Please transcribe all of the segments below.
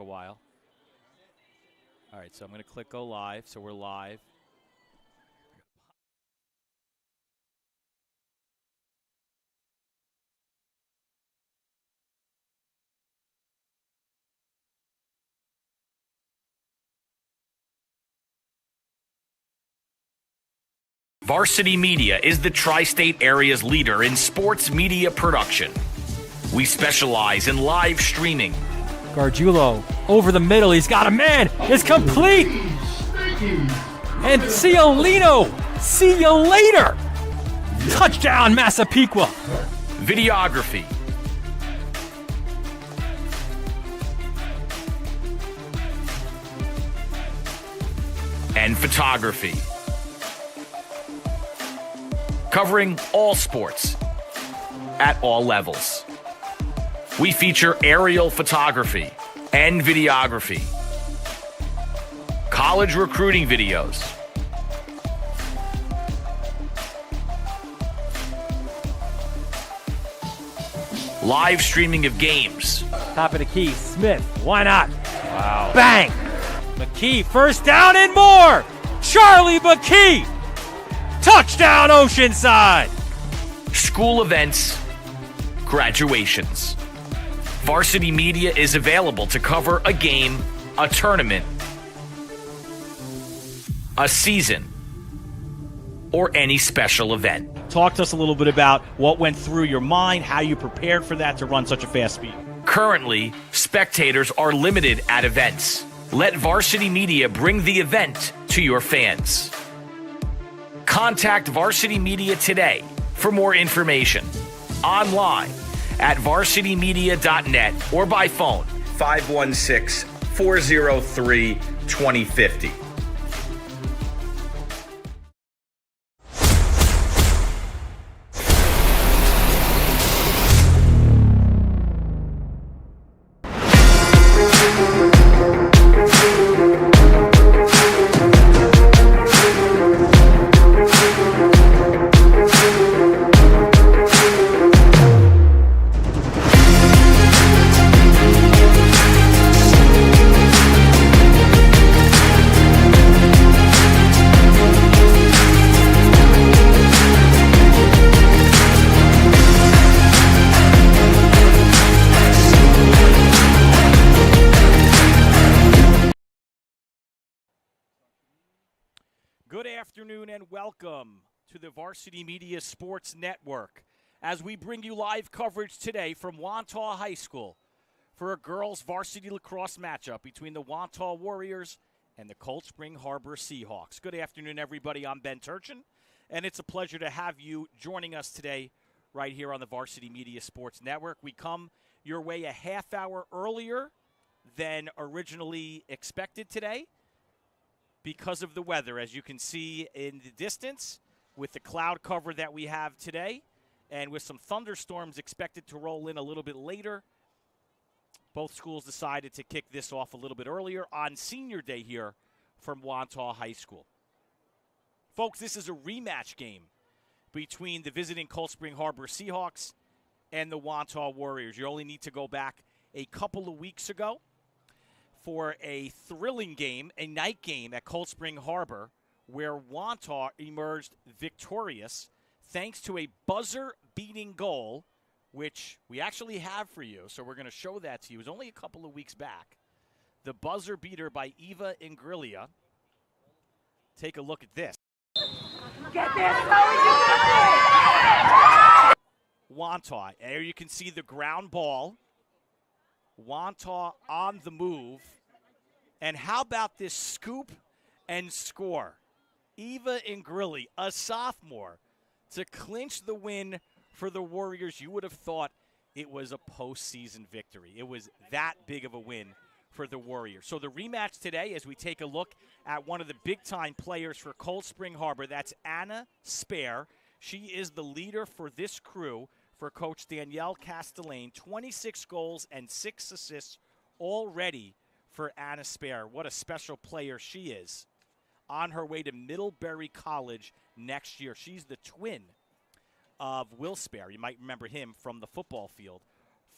a while. All right, so I'm going to click go live. So we're live. Varsity Media is the tri-state area's leader in sports media production. We specialize in live streaming. Gargiulo over the middle. He's got a man. It's complete. And Ciolino. See you later. Touchdown, Massapequa. Videography. And photography. Covering all sports at all levels. We feature aerial photography and videography, college recruiting videos, live streaming of games. Top of the key, Smith. Why not? Wow. Bang. McKee, first down and more. Charlie McKee. Touchdown, Oceanside. School events, graduations. Varsity Media is available to cover a game, a tournament, a season, or any special event. Talk to us a little bit about what went through your mind, how you prepared for that to run such a fast speed. Currently, spectators are limited at events. Let Varsity Media bring the event to your fans. Contact Varsity Media today for more information. Online at varsitymedia.net or by phone 516-403-2050. Good afternoon and welcome to the Varsity Media Sports Network as we bring you live coverage today from Wantagh High School for a girls varsity lacrosse matchup between the Wantagh Warriors and the Cold Spring Harbor Seahawks. Good afternoon, everybody. I'm Ben Turchin, and it's a pleasure to have you joining us today right here on the Varsity Media Sports Network. We come your way a half hour earlier than originally expected today, because of the weather, as you can see in the distance, with the cloud cover that we have today, and with some thunderstorms expected to roll in a little bit later. Both schools decided to kick this off a little bit earlier on Senior Day here from Wantagh High School. Folks, this is a rematch game between the visiting Cold Spring Harbor Seahawks and the Wantagh Warriors. You only need to go back a couple of weeks ago for a thrilling game, a night game at Cold Spring Harbor, where Wantagh emerged victorious thanks to a buzzer-beating goal, which we actually have for you, so we're going to show that to you. It was only a couple of weeks back. The buzzer beater by Eva Ingrilia. Take a look at this. Get this! Wantagh. There you can see the ground ball. Wantagh on the move. And how about this scoop and score? Eva Ingrilli, a sophomore, to clinch the win for the Warriors. You would have thought it was a postseason victory. It was that big of a win for the Warriors. So the rematch today, as we take a look at one of the big-time players for Cold Spring Harbor, that's Anna Spare. She is the leader for this crew for Coach Danielle Castellane. 26 goals and 6 assists already for Anna Spare. What a special player she is. On her way to Middlebury College next year. She's the twin of Will Spare. You might remember him from the football field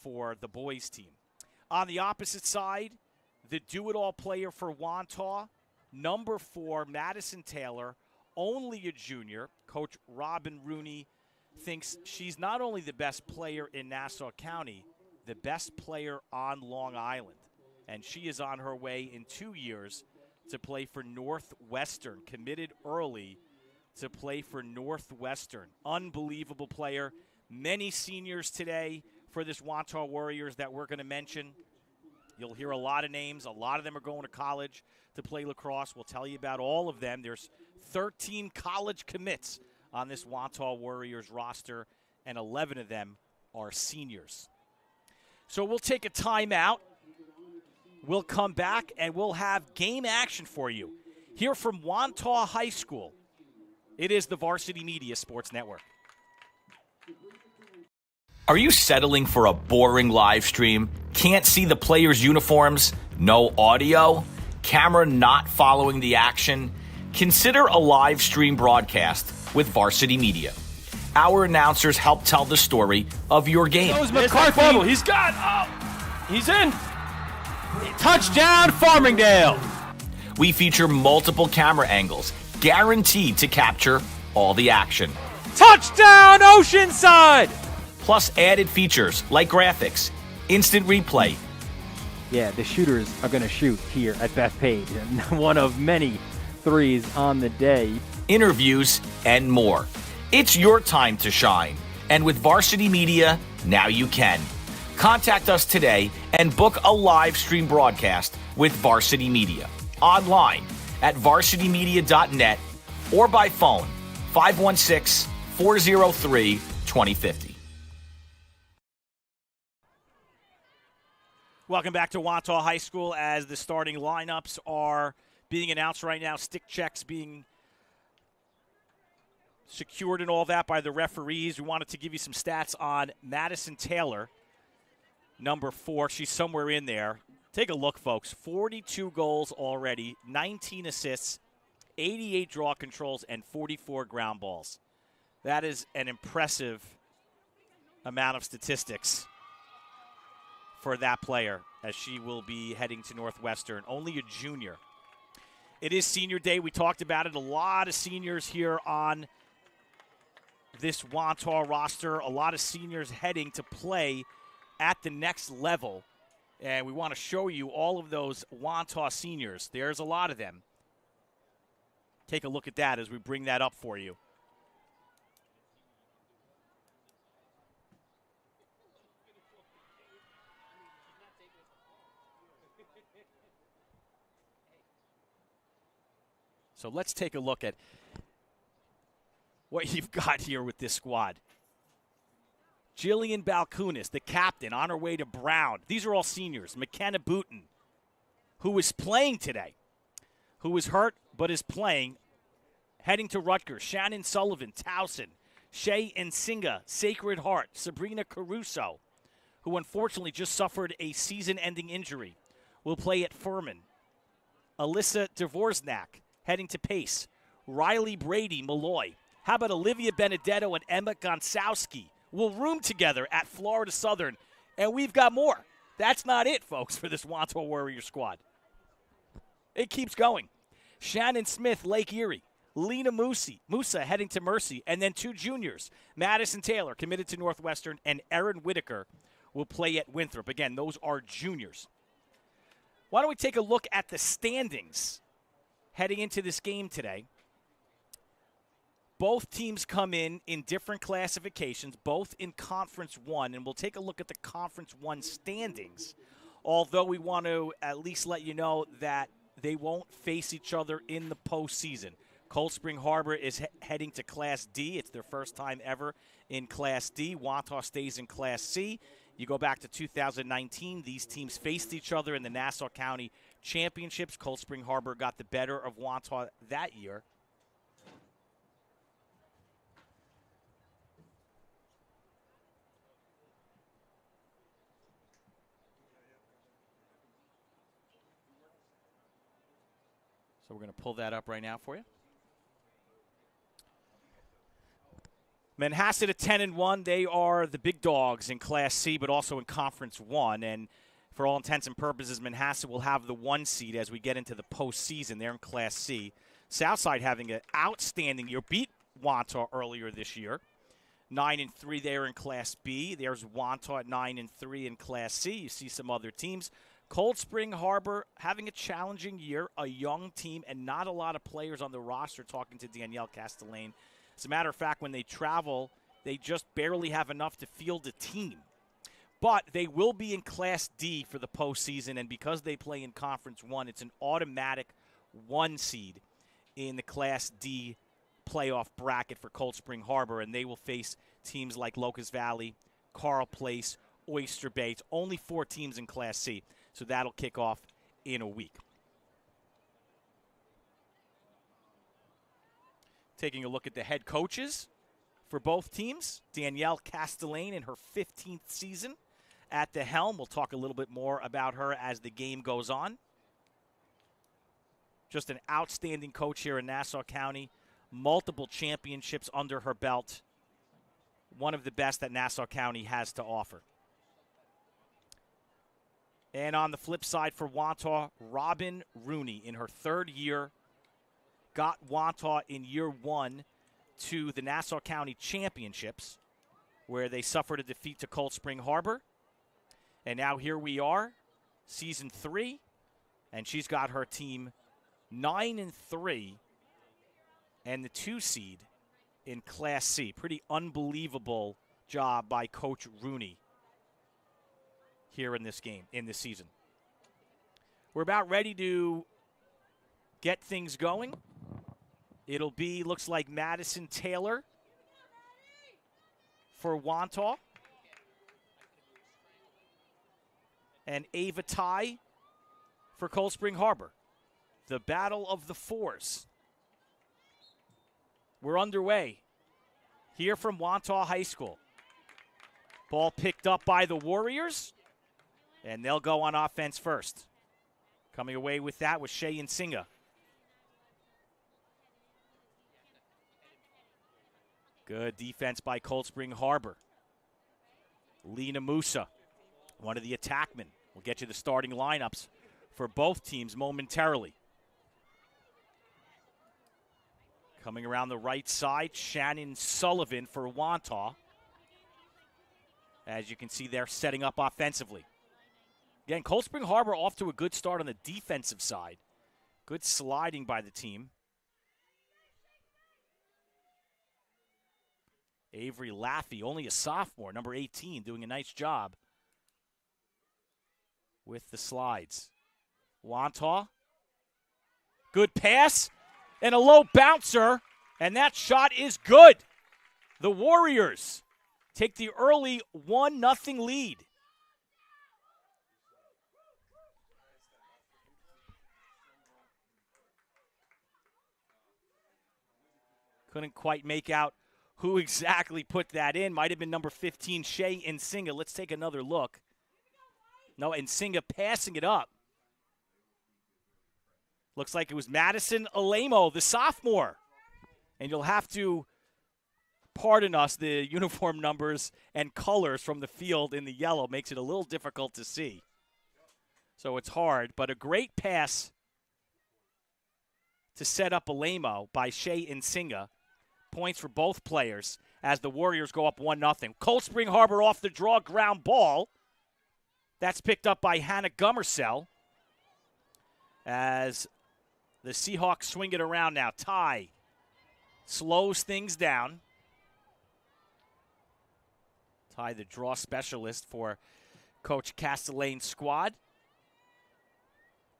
for the boys team. On the opposite side, the do-it-all player for Wantagh, number 4, Madison Taylor, only a junior. Coach Robin Rooney thinks she's not only the best player in Nassau County, the best player on Long Island. And she is on her way in 2 years to play for Northwestern, committed early to play for Northwestern. Unbelievable player. Many seniors today for this Wantagh Warriors that we're going to mention. You'll hear a lot of names. A lot of them are going to college to play lacrosse. We'll tell you about all of them. There's 13 college commits on this Wantagh Warriors roster, and 11 of them are seniors. So we'll take a timeout. We'll come back, and we'll have game action for you here from Wantagh High School. It is the Varsity Media Sports Network. Are you settling for a boring live stream? Can't see the players' uniforms? No audio? Camera not following the action? Consider a live stream broadcast with Varsity Media. Our announcers help tell the story of your game. Goes McCarthy. He's got. He's in. Touchdown, Farmingdale. We feature multiple camera angles, guaranteed to capture all the action. Touchdown, Oceanside. Plus added features like graphics, instant replay. Yeah, the shooters are going to shoot here at Bethpage, and one of many threes on the day. Interviews, and more. It's your time to shine. And with Varsity Media, now you can. Contact us today and book a live stream broadcast with Varsity Media. Online at varsitymedia.net or by phone 516-403-2050. Welcome back to Wantagh High School as the starting lineups are being announced right now. Stick checks being secured and all that by the referees. We wanted to give you some stats on Madison Taylor, number 4. She's somewhere in there. Take a look, folks. 42 goals already, 19 assists, 88 draw controls, and 44 ground balls. That is an impressive amount of statistics for that player as she will be heading to Northwestern. Only a junior. It is senior day. We talked about it. A lot of seniors here on this Wantagh roster. A lot of seniors heading to play at the next level. And we want to show you all of those Wantagh seniors. There's a lot of them. Take a look at that as we bring that up for you. So let's take a look at what you've got here with this squad. Jillian Balkunis, the captain, on her way to Brown. These are all seniors. McKenna Booton, who is playing today, who is hurt but is playing, heading to Rutgers. Shannon Sullivan, Towson. Shay Nsinga, Sacred Heart. Sabrina Caruso, who unfortunately just suffered a season-ending injury, will play at Furman. Alyssa Dvorznak, heading to Pace. Riley Brady, Malloy. How about Olivia Benedetto and Emma Gonsowski will room together at Florida Southern? And we've got more. That's not it, folks, for this Wantagh Warrior squad. It keeps going. Shannon Smith, Lake Erie. Lena Musa heading to Mercy. And then 2 juniors. Madison Taylor, committed to Northwestern, and Erin Whitaker will play at Winthrop. Again, those are juniors. Why don't we take a look at the standings heading into this game today? Both teams come in different classifications, both in Conference 1, and we'll take a look at the Conference 1 standings, although we want to at least let you know that they won't face each other in the postseason. Cold Spring Harbor is heading to Class D. It's their first time ever in Class D. Wantagh stays in Class C. You go back to 2019, these teams faced each other in the Nassau County Championships. Cold Spring Harbor got the better of Wantagh that year. So we're going to pull that up right now for you. Manhasset at 10-1. They are the big dogs in Class C, but also in Conference 1. And for all intents and purposes, Manhasset will have the 1 seed as we get into the postseason. They're in Class C. Southside having an outstanding year. Beat Wantagh earlier this year. 9-3 there in Class B. There's Wantagh at 9-3 in Class C. You see some other teams. Cold Spring Harbor having a challenging year, a young team, and not a lot of players on the roster, talking to Danielle Castellane. As a matter of fact, when they travel, they just barely have enough to field a team. But they will be in Class D for the postseason, and because they play in Conference 1, it's an automatic 1 seed in the Class D playoff bracket for Cold Spring Harbor, and they will face teams like Locust Valley, Carl Place, Oyster Bay. It's only 4 teams in Class C, so that'll kick off in a week. Taking a look at the head coaches for both teams. Danielle Castellane in her 15th season at the helm. We'll talk a little bit more about her as the game goes on. Just an outstanding coach here in Nassau County. Multiple championships under her belt. One of the best that Nassau County has to offer. And on the flip side for Wantagh, Robin Rooney in her 3rd year got Wantagh in year 1 to the Nassau County Championships, where they suffered a defeat to Cold Spring Harbor. And now here we are, season 3, and she's got her team 9-3 and the 2 seed in Class C. Pretty unbelievable job by Coach Rooney here in this game, in this season. We're about ready to get things going. It'll be, looks like Madison Taylor for Wantagh and Ava Tai for Cold Spring Harbor. The battle of the 4s. We're underway here from Wantagh High School. Ball picked up by the Warriors, and they'll go on offense first. Coming away with that was Shea Nsinga. Good defense by Cold Spring Harbor. Lena Musa, one of the attackmen. We'll get you the starting lineups for both teams momentarily. Coming around the right side, Shannon Sullivan for Wantagh. As you can see, they're setting up offensively. Again, Cold Spring Harbor off to a good start on the defensive side. Good sliding by the team. Avery Laffey, only a sophomore, number 18, doing a nice job with the slides. Wantagh, good pass and a low bouncer, and that shot is good. The Warriors take the early 1-0 lead. Couldn't quite make out who exactly put that in. Might have been number 15, Shea Nsinga. Let's take another look. No, Nsinga passing it up. Looks like it was Madison Alamo, the sophomore. And you'll have to pardon us, the uniform numbers and colors from the field in the yellow makes it a little difficult to see. So it's hard, but a great pass to set up Alamo by Shea Nsinga. Points for both players as the Warriors go up 1-0. Cold Spring Harbor off the draw, ground ball. That's picked up by Hannah Gummersell as the Seahawks swing it around now. Ty slows things down. Ty, the draw specialist for Coach Castellane's squad.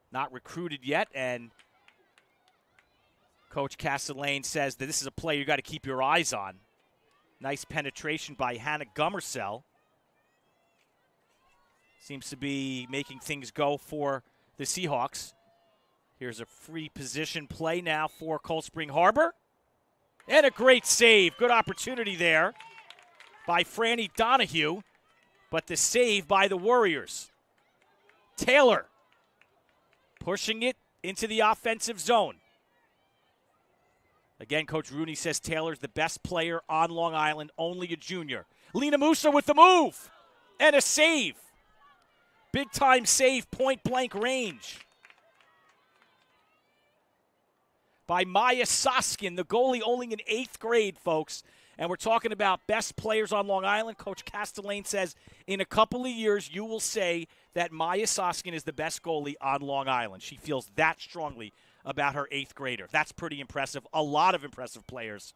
Not recruited yet, and Coach Castellane says that this is a play you got to keep your eyes on. Nice penetration by Hannah Gummersell. Seems to be making things go for the Seahawks. Here's a free position play now for Cold Spring Harbor. And a great save. Good opportunity there by Franny Donahue. But the save by the Warriors. Taylor pushing it into the offensive zone. Again, Coach Rooney says Taylor's the best player on Long Island, only a junior. Lena Musa with the move and a save. Big-time save, point-blank range by Maya Soskin, the goalie only in 8th grade, folks. And we're talking about best players on Long Island. Coach Castellane says in a couple of years you will say that Maya Soskin is the best goalie on Long Island. She feels that strongly about her 8th grader. That's pretty impressive. A lot of impressive players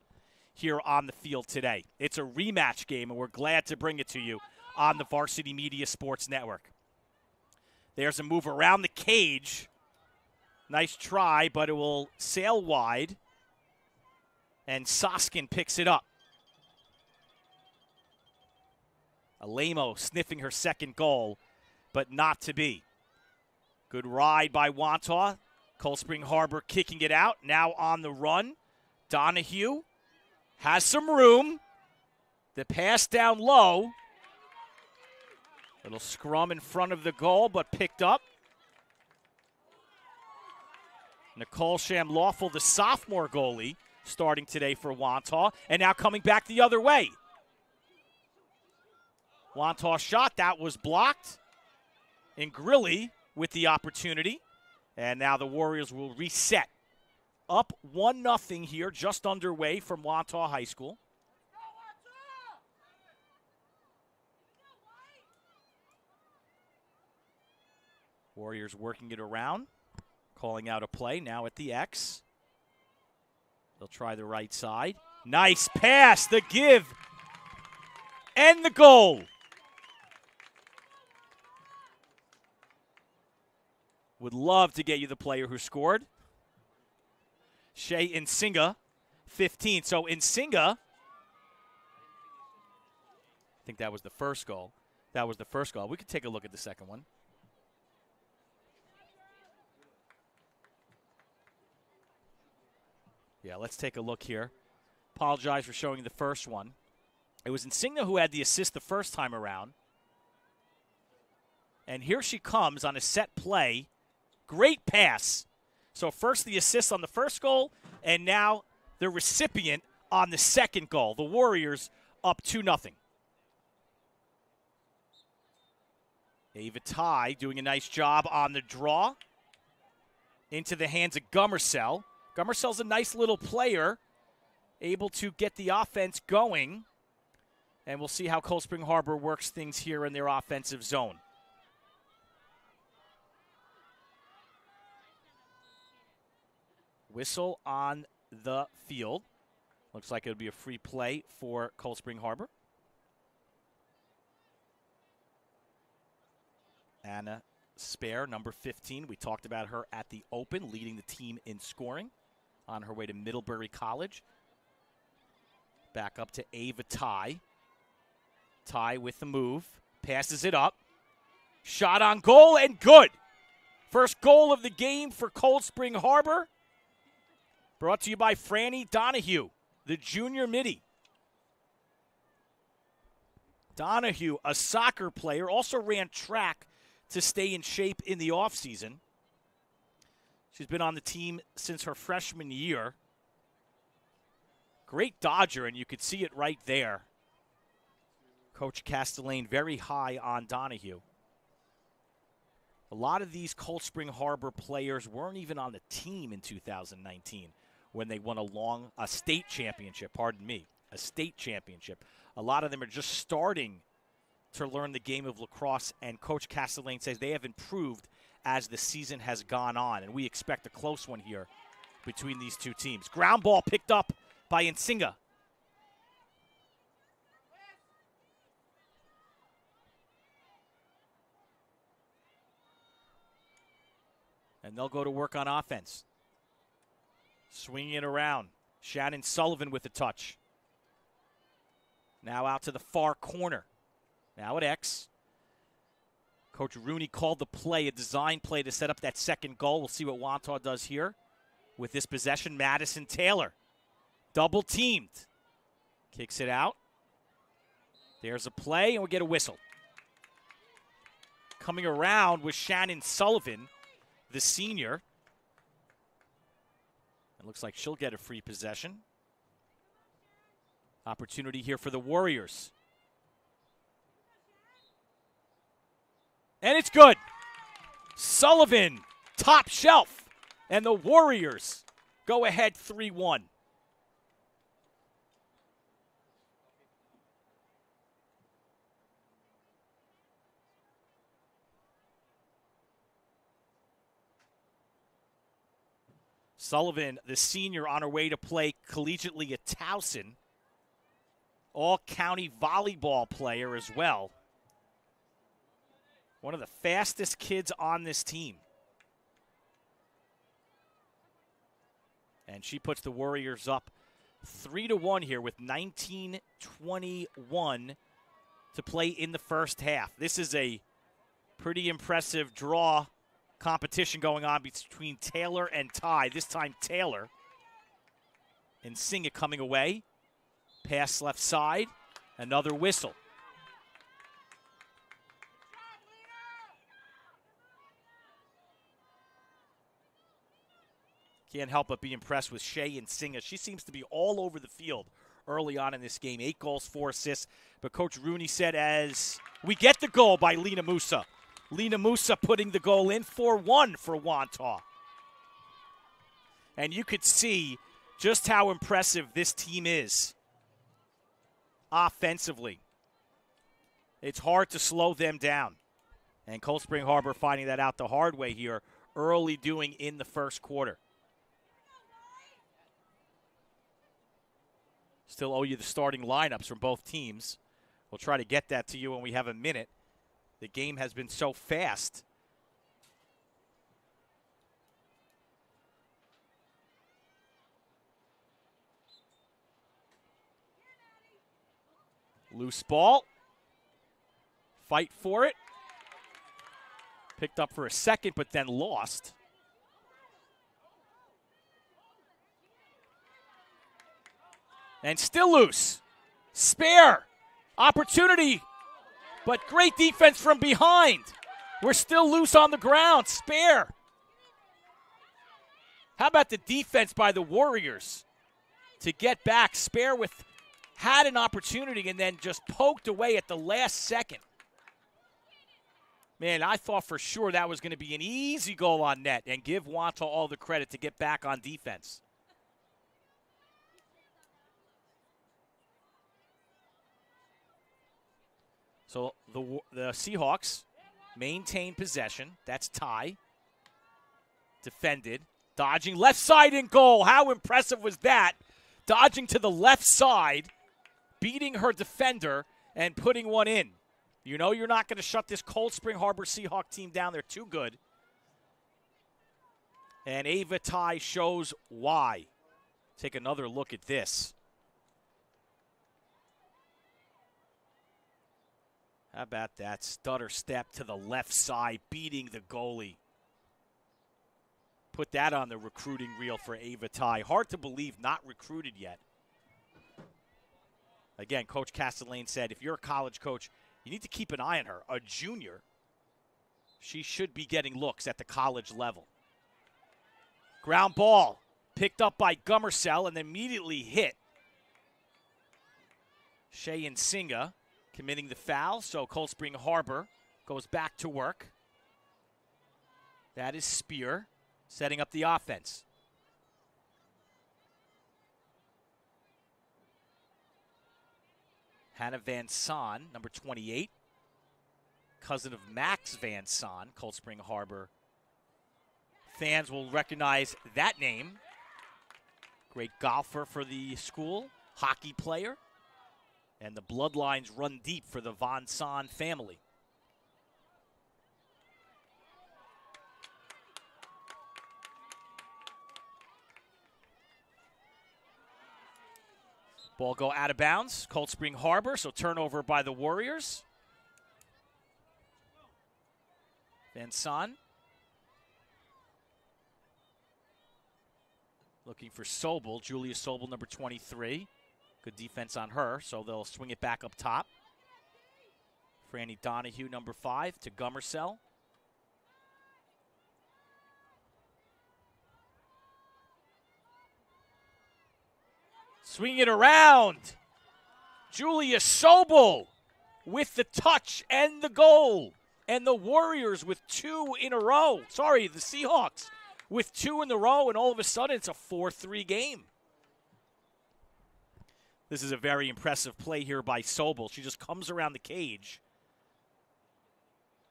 here on the field today. It's a rematch game, and we're glad to bring it to you on the Varsity Media Sports Network. There's a move around the cage. Nice try, but it will sail wide. And Soskin picks it up. Alemo sniffing her second goal, but not to be. Good ride by Wantagh. Cold Spring Harbor kicking it out. Now on the run. Donahue has some room. The pass down low. Little scrum in front of the goal, but picked up. Nicole Shamlawful, the sophomore goalie, starting today for Wantagh, and now coming back the other way. Wantagh shot, that was blocked. And Grilly with the opportunity. And now the Warriors will reset. Up 1-0 here, just underway from Wantagh High School. Warriors working it around, calling out a play now at the X. They'll try the right side. Nice pass, the give, and the goal. Would love to get you the player who scored. Shea Nsinga, 15. So Nsinga, I think that was the first goal. That was the first goal. We could take a look at the second one. Yeah, let's take a look here. Apologize for showing you the first one. It was Nsinga who had the assist the first time around. And here she comes on a set play. Great pass. So first the assist on the first goal, and now the recipient on the second goal. The Warriors up 2-0. Ava Ty doing a nice job on the draw. Into the hands of Gummersell. Gummersell's a nice little player, able to get the offense going. And we'll see how Cold Spring Harbor works things here in their offensive zone. Whistle on the field. Looks like it'll be a free play for Cold Spring Harbor. Anna Spare, number 15. We talked about her at the Open, leading the team in scoring on her way to Middlebury College. Back up to Ava Ty. Ty with the move. Passes it up. Shot on goal and good. First goal of the game for Cold Spring Harbor. Brought to you by Franny Donahue, the junior midi. Donahue, a soccer player, also ran track to stay in shape in the offseason. She's been on the team since her freshman year. Great dodger, and you could see it right there. Coach Castellane very high on Donahue. A lot of these Cold Spring Harbor players weren't even on the team in 2019 when they won a state championship, a state championship. A lot of them are just starting to learn the game of lacrosse, and Coach Castellane says they have improved as the season has gone on, and we expect a close one here between these two teams. Ground ball picked up by Nsinga. And they'll go to work on offense. Swinging it around. Shannon Sullivan with the touch. Now out to the far corner. Now at X. Coach Rooney called the play, a design play to set up that second goal. We'll see what Wantagh does here with this possession. Madison Taylor. Double teamed. Kicks it out. There's a play, and we get a whistle. Coming around was Shannon Sullivan, the senior. It looks like she'll get a free possession. Opportunity here for the Warriors. And it's good. Sullivan, top shelf. And the Warriors go ahead 3-1. Sullivan, the senior, on her way to play collegiately at Towson. All-county volleyball player as well. One of the fastest kids on this team. And she puts the Warriors up 3-1 here with 19:21 to play in the first half. This is a pretty impressive draw competition going on between Taylor and Ty. This time Taylor. And Singa coming away. Pass left side. Another whistle. Can't help but be impressed with Shea and Singa. She seems to be all over the field early on in this game. 8 goals, 4 assists. But Coach Rooney said as we get the goal by Lena Musa. Lena Musa putting the goal in, 4-1 for Wantagh. And you could see just how impressive this team is offensively. It's hard to slow them down. And Cold Spring Harbor finding that out the hard way here, early doing in the first quarter. Still owe you the starting lineups from both teams. We'll try to get that to you when we have a minute. The game has been so fast. Loose ball. Fight for it. Picked up for a second, but then lost. And still loose. Spare. Opportunity. But great defense from behind. We're still loose on the ground. Spare. How about the defense by the Warriors to get back? Spare had an opportunity and then just poked away at the last second. Man, I thought for sure that was going to be an easy goal on net, and give Wantagh all the credit to get back on defense. So the Seahawks maintain possession. That's Ty. Defended. Dodging left side in goal. How impressive was that? Dodging to the left side, beating her defender, and putting one in. You know you're not going to shut this Cold Spring Harbor Seahawk team down. They're too good. And Ava Ty shows why. Take another look at this. How about that stutter step to the left side, beating the goalie. Put that on the recruiting reel for Ava Ty. Hard to believe not recruited yet. Again, Coach Castellane said, if you're a college coach, you need to keep an eye on her. A junior, she should be getting looks at the college level. Ground ball picked up by Gummersell and immediately hit. Shea and Singa committing the foul, so Cold Spring Harbor goes back to work. That is Spear setting up the offense. Hannah Van Son, number 28, cousin of Max Van Son, Cold Spring Harbor. Fans will recognize that name. Great golfer for the school, hockey player. And the bloodlines run deep for the Van Son family. Ball go out of bounds. Cold Spring Harbor, so turnover by the Warriors. Van Son. Looking for Sobel, Julia Sobel, number 23. Good defense on her, so they'll swing it back up top. Franny Donahue, number 5, to Gummersell. Swing it around. Julia Sobel with the touch and the goal. And the Warriors with 2 in a row. Sorry, the Seahawks with 2 in a row, and all of a sudden it's a 4-3 game. This is a very impressive play here by Sobel. She just comes around the cage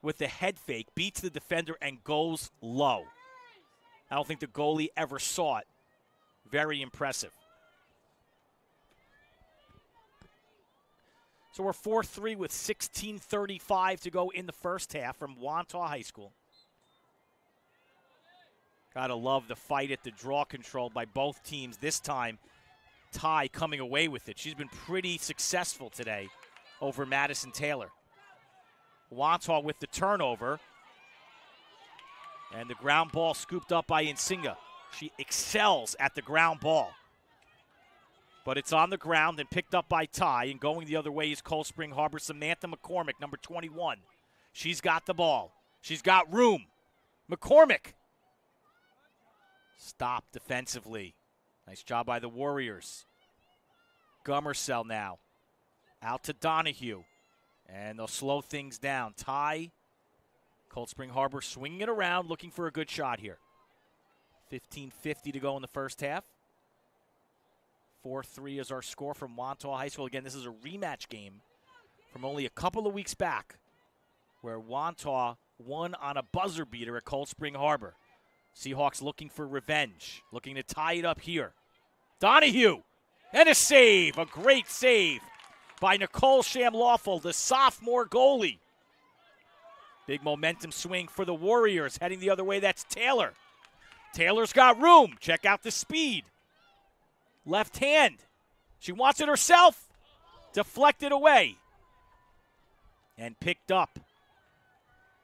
with the head fake, beats the defender, and goes low. I don't think the goalie ever saw it. Very impressive. So we're 4-3 with 16:35 to go in the first half from Wantagh High School. Gotta love the fight at the draw control by both teams. This time, Ty coming away with it. She's been pretty successful today over Madison Taylor. Wantagh with the turnover. And the ground ball scooped up by Nsinga. She excels at the ground ball. But it's on the ground and picked up by Ty. And going the other way is Cold Spring Harbor Samantha McCormick, number 21. She's got the ball. She's got room. McCormick. Stop defensively. Nice job by the Warriors. Gummersell now. Out to Donahue. And they'll slow things down. Ty, Cold Spring Harbor swinging it around, looking for a good shot here. 15:50 to go in the first half. 4-3 is our score from Wantagh High School. Again, this is a rematch game from only a couple of weeks back where Wantagh won on a buzzer beater at Cold Spring Harbor. Seahawks looking for revenge, looking to tie it up here. Donahue, and a save, a great save by Nicole Shamlawful, the sophomore goalie. Big momentum swing for the Warriors. Heading the other way, that's Taylor. Taylor's got room. Check out the speed. Left hand. She wants it herself. Deflected away. And picked up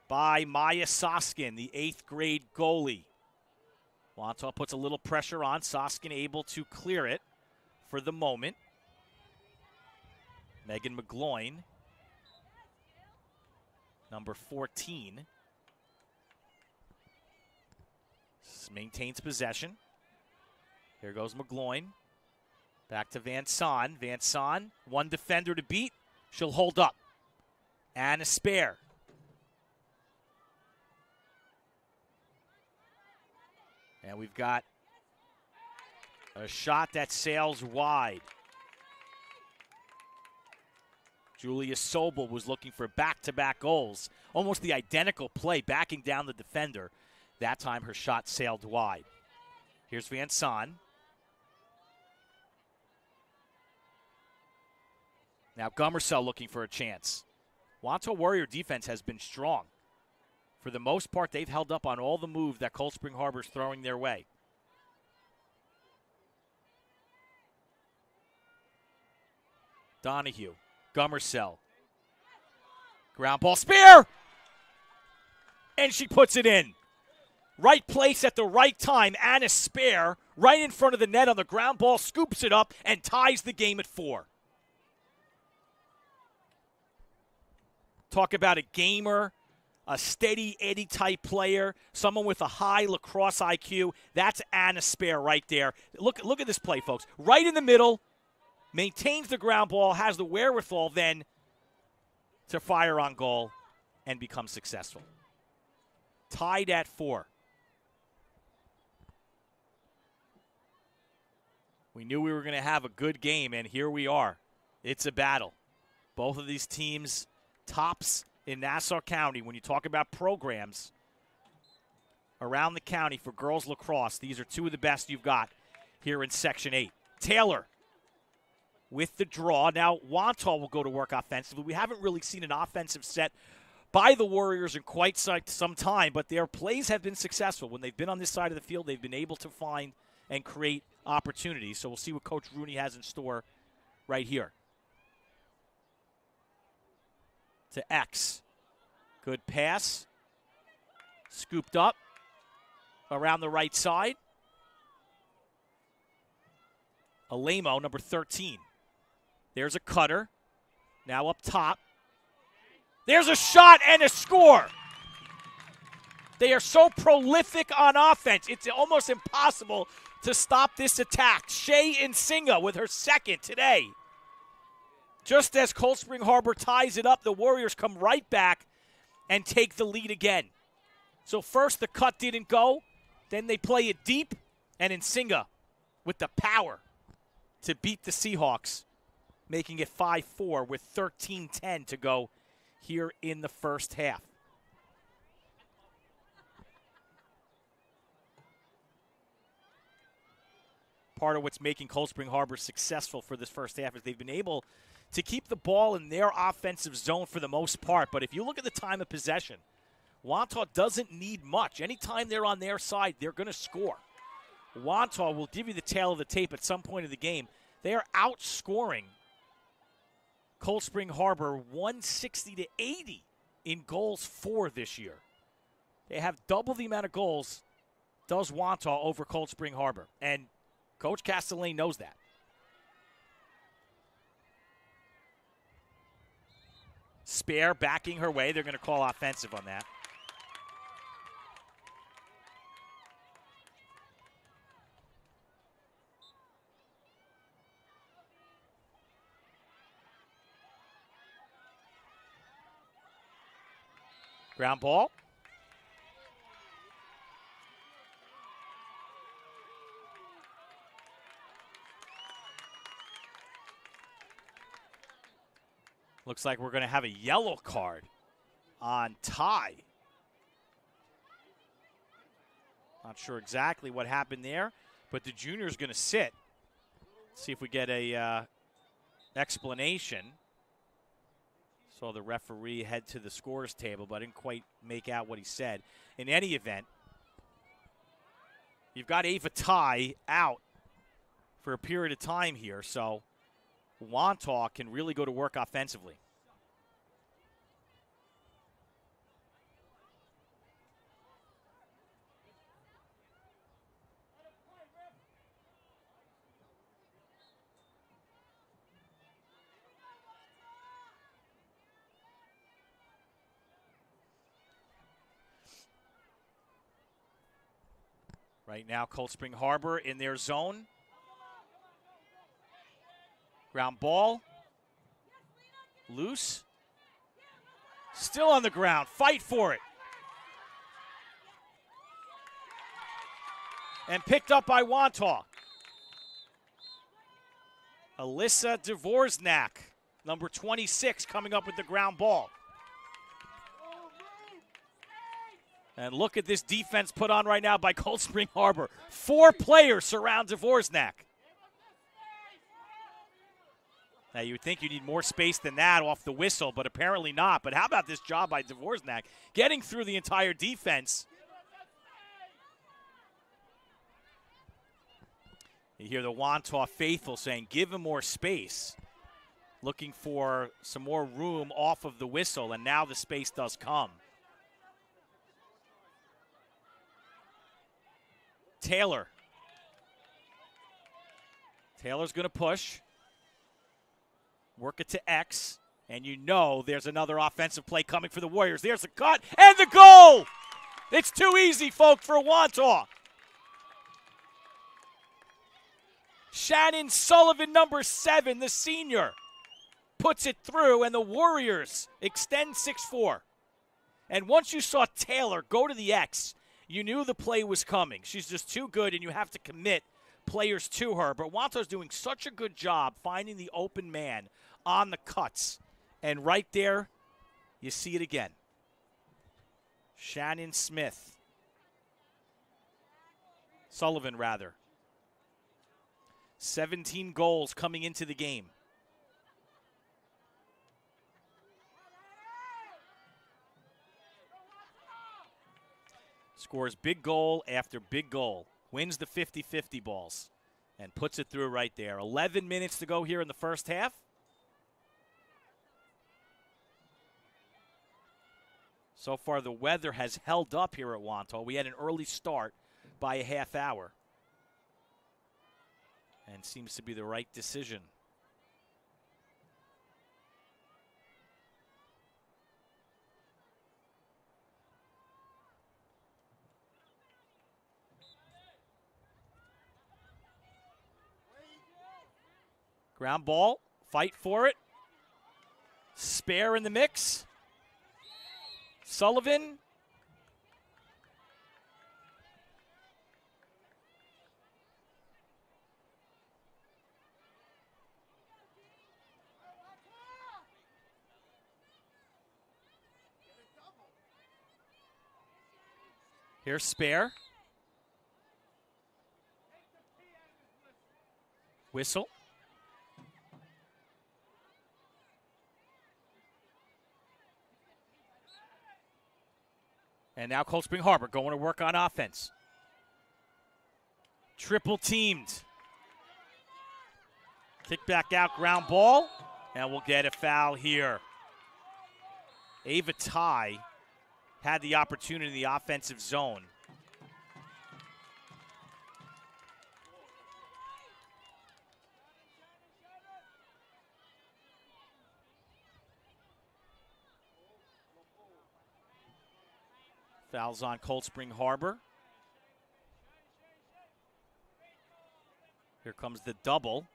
by Maya Soskin, the 8th grade goalie. Wantagh puts a little pressure on. Soskin able to clear it for the moment. Megan McGloin, number 14, maintains possession. Here goes McGloin. Back to Van Son. Van Son, one defender to beat. She'll hold up. Anna Spare. And we've got a shot that sails wide. Julia Sobel was looking for back-to-back goals. Almost the identical play, backing down the defender. That time her shot sailed wide. Here's Van Son. Now Gummersell looking for a chance. Wantagh Warrior defense has been strong. For the most part, they've held up on all the moves that Cold Spring Harbor's throwing their way. Donahue. Gummersell. Ground ball. Spear! And she puts it in. Right place at the right time. Anna Spare, right in front of the net on the ground ball, scoops it up and ties the game at 4. Talk about a gamer, a steady Eddie type player, someone with a high lacrosse IQ. That's Anna Spare right there. Look at this play, folks. Right in the middle, maintains the ground ball, has the wherewithal then to fire on goal and become successful. Tied at 4. We knew we were going to have a good game, and here we are. It's a battle. Both of these teams tops in Nassau County. When you talk about programs around the county for girls lacrosse, these are two of the best you've got here in Section 8. Taylor with the draw. Now, Wantagh will go to work offensively. We haven't really seen an offensive set by the Warriors in quite some time, but their plays have been successful. When they've been on this side of the field, they've been able to find and create opportunities. So we'll see what Coach Rooney has in store right here. To X. Good pass. Scooped up around the right side. Alemo, number 13. There's a cutter. Now up top. There's a shot and a score. They are so prolific on offense. It's almost impossible to stop this attack. Shea Nsinga with her second today. Just as Cold Spring Harbor ties it up, the Warriors come right back and take the lead again. So first the cut didn't go, then they play it deep, and Nsinga with the power to beat the Seahawks, making it 5-4 with 13:10 to go here in the first half. Part of what's making Cold Spring Harbor successful for this first half is they've been able to keep the ball in their offensive zone for the most part. But if you look at the time of possession, Wantagh doesn't need much. Anytime they're on their side, they're going to score. Wantagh will give you the tail of the tape at some point of the game. They are outscoring Cold Spring Harbor 160-80 in goals for this year. They have double the amount of goals does Wantagh over Cold Spring Harbor. And Coach Castellane knows that. Spare backing her way. They're going to call offensive on that. Ground ball. Looks like we're going to have a yellow card on Ty. Not sure exactly what happened there, but the junior's going to sit. See if we get a explanation. Saw the referee head to the scores table, but I didn't quite make out what he said. In any event, you've got Ava Ty out for a period of time here, so Wantagh can really go to work offensively. Right now, Cold Spring Harbor in their zone. Ground ball. Loose. Still on the ground. Fight for it. And picked up by Wantagh. Alyssa Dvorznak, number 26, coming up with the ground ball. And look at this defense put on right now by Cold Spring Harbor. 4 players surround Dvorznak. Now, you would think you need more space than that off the whistle, but apparently not. But how about this job by Dvorznak, getting through the entire defense? You hear the Wantagh faithful saying, give him more space. Looking for some more room off of the whistle, and now the space does come. Taylor. Taylor's going to push. Work it to X. And you know there's another offensive play coming for the Warriors. There's the cut and the goal! It's too easy, folk, for Wantagh. Shannon Sullivan, number 7, the senior, puts it through, and the Warriors extend 6-4. And once you saw Taylor go to the X, you knew the play was coming. She's just too good, and you have to commit players to her. But Wantagh's doing such a good job finding the open man on the cuts. And right there, you see it again. Shannon Smith. Sullivan, rather. 17 goals coming into the game. Scores big goal after big goal. Wins the 50-50 balls and puts it through right there. 11 minutes to go here in the first half. So far, the weather has held up here at Wantagh. We had an early start by a half hour. And seems to be the right decision. Ground ball, fight for it. Spare in the mix. Sullivan. Here's Spare. Whistle. And now Cold Spring Harbor going to work on offense. Triple teamed. Kick back out, ground ball, and we'll get a foul here. Ava Ty had the opportunity in the offensive zone. Fouls on Cold Spring Harbor. Here comes the double.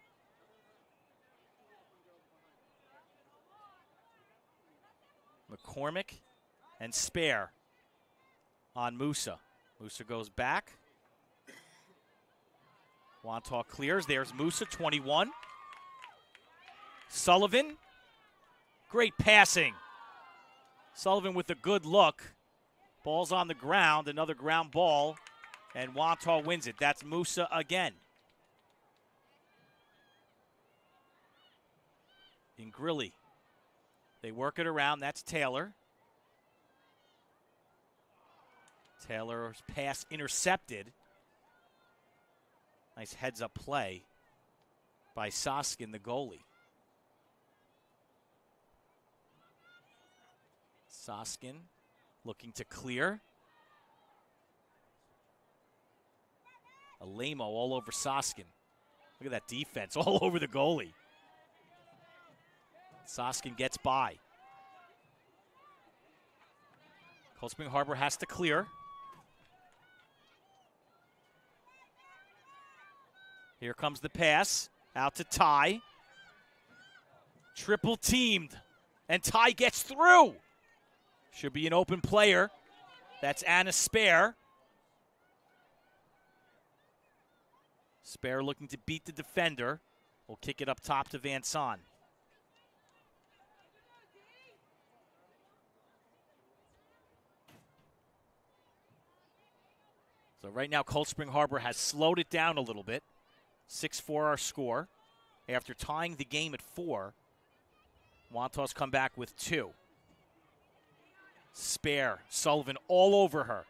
McCormick and Spare on Musa. Musa goes back. Wantagh clears. There's Musa, 21. Sullivan. Great passing. Sullivan with a good look. Ball's on the ground, another ground ball, and Wantagh wins it. That's Musa again. Ingrilli. They work it around. That's Taylor. Taylor's pass intercepted. Nice heads-up play by Soskin, the goalie. Soskin looking to clear. Alemo all over Soskin. Look at that defense all over the goalie. Soskin gets by. Cold Spring Harbor has to clear. Here comes the pass. Out to Ty. Triple teamed. And Ty gets through. Should be an open player. That's Anna Spare. Spare looking to beat the defender. We'll kick it up top to Van Son. So right now, Cold Spring Harbor has slowed it down a little bit. 6-4 our score. After tying the game at 4, Wantagh's come back with 2. Spare, Sullivan all over her.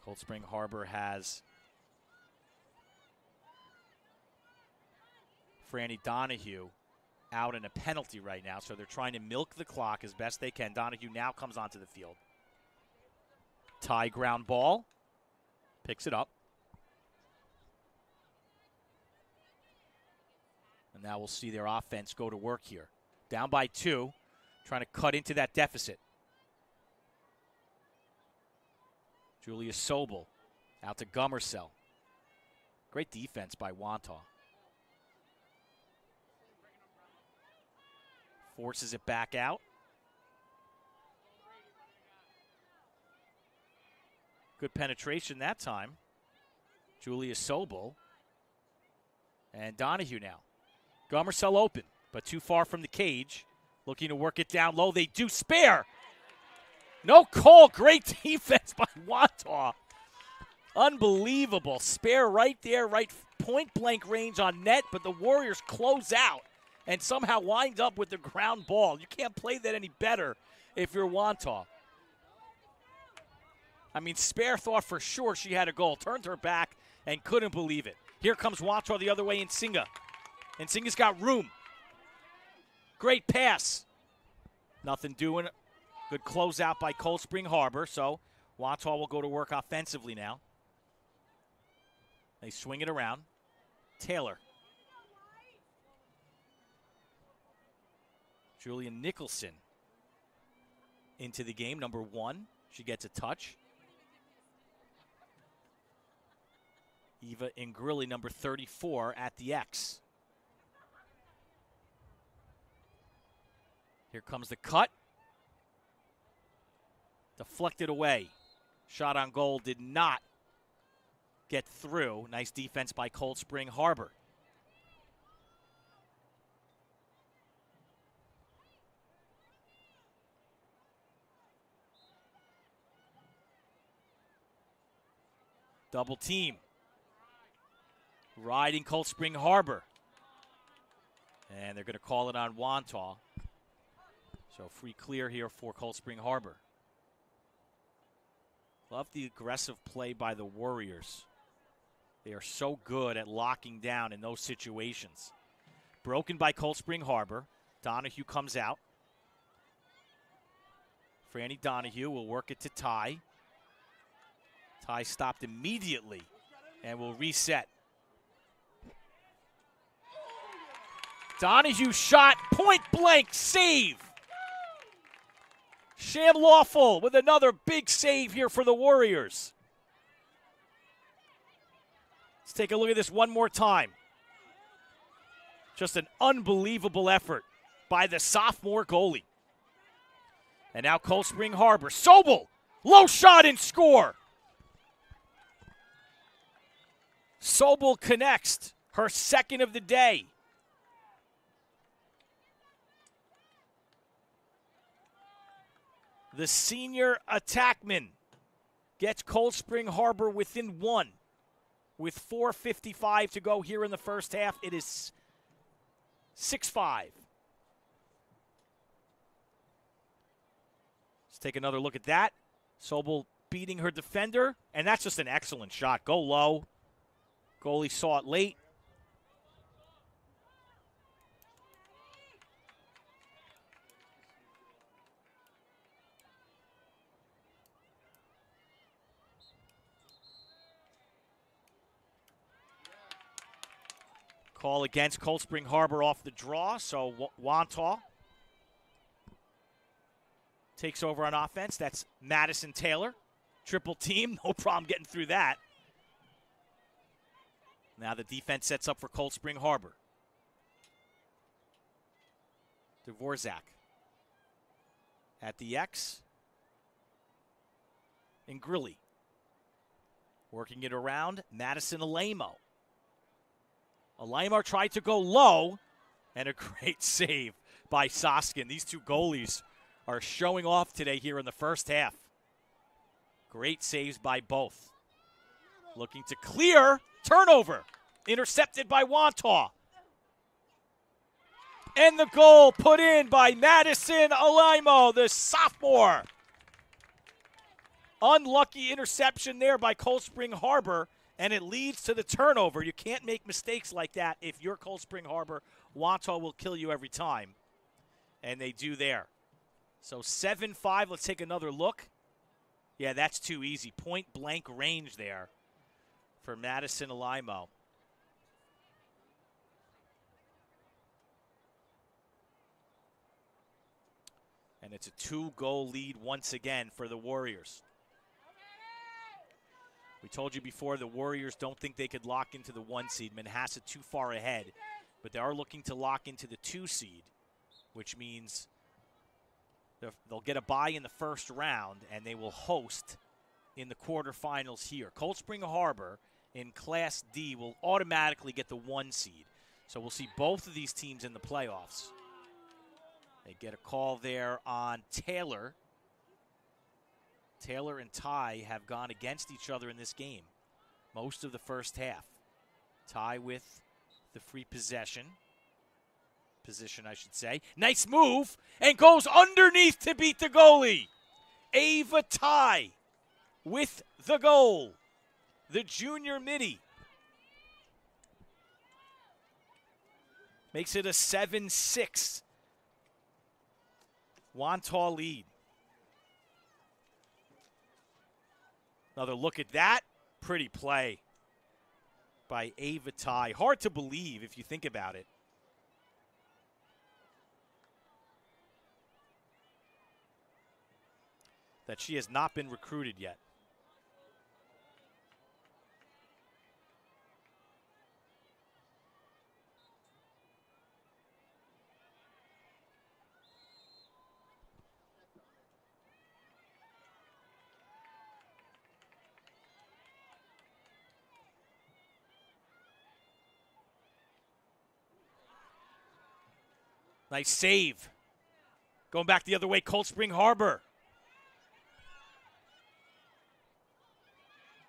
Cold Spring Harbor has Franny Donahue out in a penalty right now, so they're trying to milk the clock as best they can. Donahue now comes onto the field. Tie ground ball. Picks it up. And now we'll see their offense go to work here. Down by 2, trying to cut into that deficit. Julia Sobel out to Gummersell. Great defense by Wantagh. Forces it back out. Good penetration that time. Julia Sobel. And Donahue now. Gummersell open, but too far from the cage. Looking to work it down low. They do. Spare. No call. Great defense by Wantagh. Unbelievable. Spare right there, right point blank range on net, but the Warriors close out and somehow wind up with the ground ball. You can't play that any better if you're Wantagh. I mean, Spare thought for sure she had a goal, turned her back, and couldn't believe it. Here comes Wantagh the other way in Singa. And Singa's got room. Great pass. Nothing doing. Good closeout by Cold Spring Harbor, so Wantagh will go to work offensively now. They swing it around. Taylor. Julian Nicholson into the game, number 1. She gets a touch. Eva Ingrilli, number 34, at the X. Here comes the cut. Deflected away. Shot on goal did not get through. Nice defense by Cold Spring Harbor. Double team. Riding Cold Spring Harbor. And they're going to call it on Wantagh. So free clear here for Cold Spring Harbor. Love the aggressive play by the Warriors. They are so good at locking down in those situations. Broken by Cold Spring Harbor. Donahue comes out. Franny Donahue will work it to Ty. Ty stopped immediately and will reset. Donahue shot, point blank save. Sham Lawful with another big save here for the Warriors. Let's take a look at this one more time. Just an unbelievable effort by the sophomore goalie. And now Cold Spring Harbor. Sobel, low shot and score. Sobel connects, her second of the day. The senior attackman gets Cold Spring Harbor within one. With 4:55 to go here in the first half, it is 6-5. Let's take another look at that. Sobel beating her defender, and that's just an excellent shot. Go low. Goalie saw it late. Call against Cold Spring Harbor off the draw, so Wantagh takes over on offense. That's Madison Taylor. Triple team, no problem getting through that. Now the defense sets up for Cold Spring Harbor. Dvorak at the X. And Grilly working it around. Madison Alamo. Alamo tried to go low, and a great save by Soskin. These two goalies are showing off today here in the first half. Great saves by both. Looking to clear. Turnover. Intercepted by Wantagh. And the goal put in by Madison Alamo, the sophomore. Unlucky interception there by Cold Spring Harbor, and it leads to the turnover. You can't make mistakes like that if you're Cold Spring Harbor. Wantagh will kill you every time, and they do there. So 7-5, let's take another look. Yeah, that's too easy. Point blank range there for Madison Alamo. And it's a 2-goal lead once again for the Warriors. We told you before the Warriors don't think they could lock into the 1 seed. Manhasset too far ahead. But they are looking to lock into the 2 seed, which means they'll get a bye in the first round, and they will host in the quarterfinals here. Cold Spring Harbor in Class D will automatically get the 1 seed. So we'll see both of these teams in the playoffs. They get a call there on Taylor. Taylor and Ty have gone against each other in this game most of the first half. Ty with the free position, I should say. Nice move, and goes underneath to beat the goalie. Ava Ty with the goal. The junior midi. Makes it a 7-6 Wantagh lead. Another look at that. Pretty play by Ava Ty. Hard to believe if you think about it. That she has not been recruited yet. Nice save. Going back the other way, Cold Spring Harbor.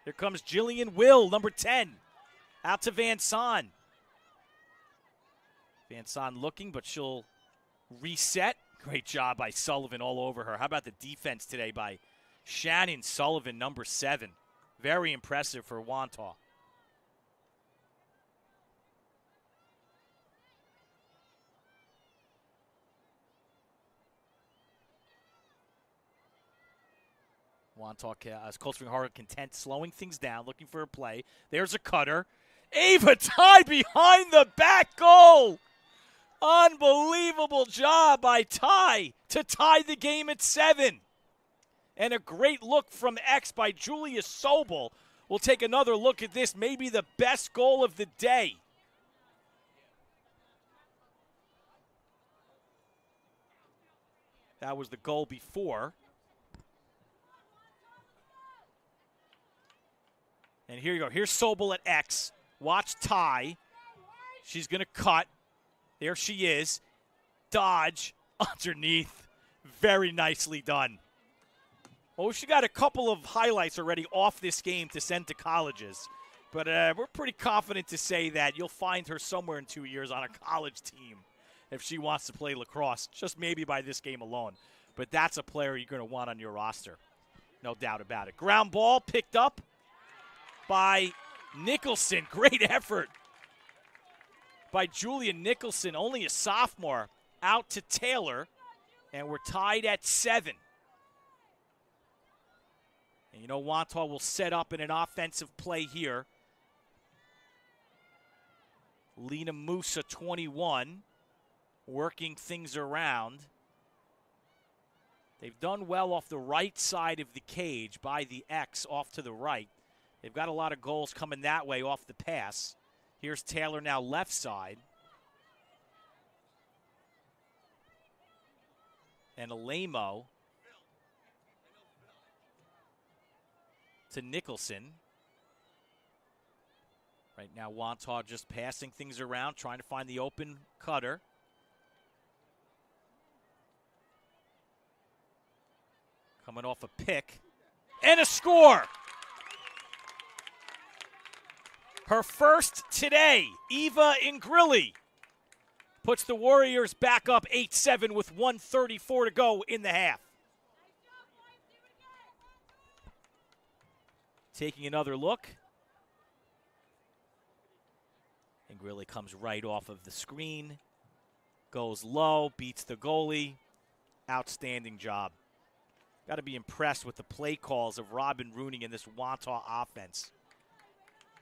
Here comes Jillian Will, number 10. Out to Van Son. Van Son looking, but she'll reset. Great job by Sullivan all over her. How about the defense today by Shannon Sullivan, number 7. Very impressive for Wantagh. Wantagh, as Cold Spring Harbor content, slowing things down, looking for a play. There's a cutter. Ava Ty behind the back goal. Unbelievable job by Ty to tie the game at 7. And a great look from X by Julia Sobel. We'll take another look at this, maybe the best goal of the day. That was the goal before. And here you go. Here's Sobel at X. Watch Ty. She's going to cut. There she is. Dodge underneath. Very nicely done. Well, she got a couple of highlights already off this game to send to colleges. But we're pretty confident to say that you'll find her somewhere in 2 years on a college team if she wants to play lacrosse, just maybe by this game alone. But that's a player you're going to want on your roster. No doubt about it. Ground ball picked up by Nicholson. Great effort by Julia Nicholson, only a sophomore, out to Taylor, and we're tied at 7. And you know Wantagh will set up in an offensive play here. Lena Musa, 21, working things around. They've done well off the right side of the cage by the X off to the right. They've got a lot of goals coming that way off the pass. Here's Taylor now left side. And Alamo to Nicholson. Right now, Wantagh just passing things around, trying to find the open cutter. Coming off a pick. And a score! Her first today, Eva Ingrilli puts the Warriors back up 8-7 with 1:34 to go in the half. Taking another look. Ingrilli comes right off of the screen, goes low, beats the goalie. Outstanding job. Got to be impressed with the play calls of Robin Rooney in this Wantagh offense.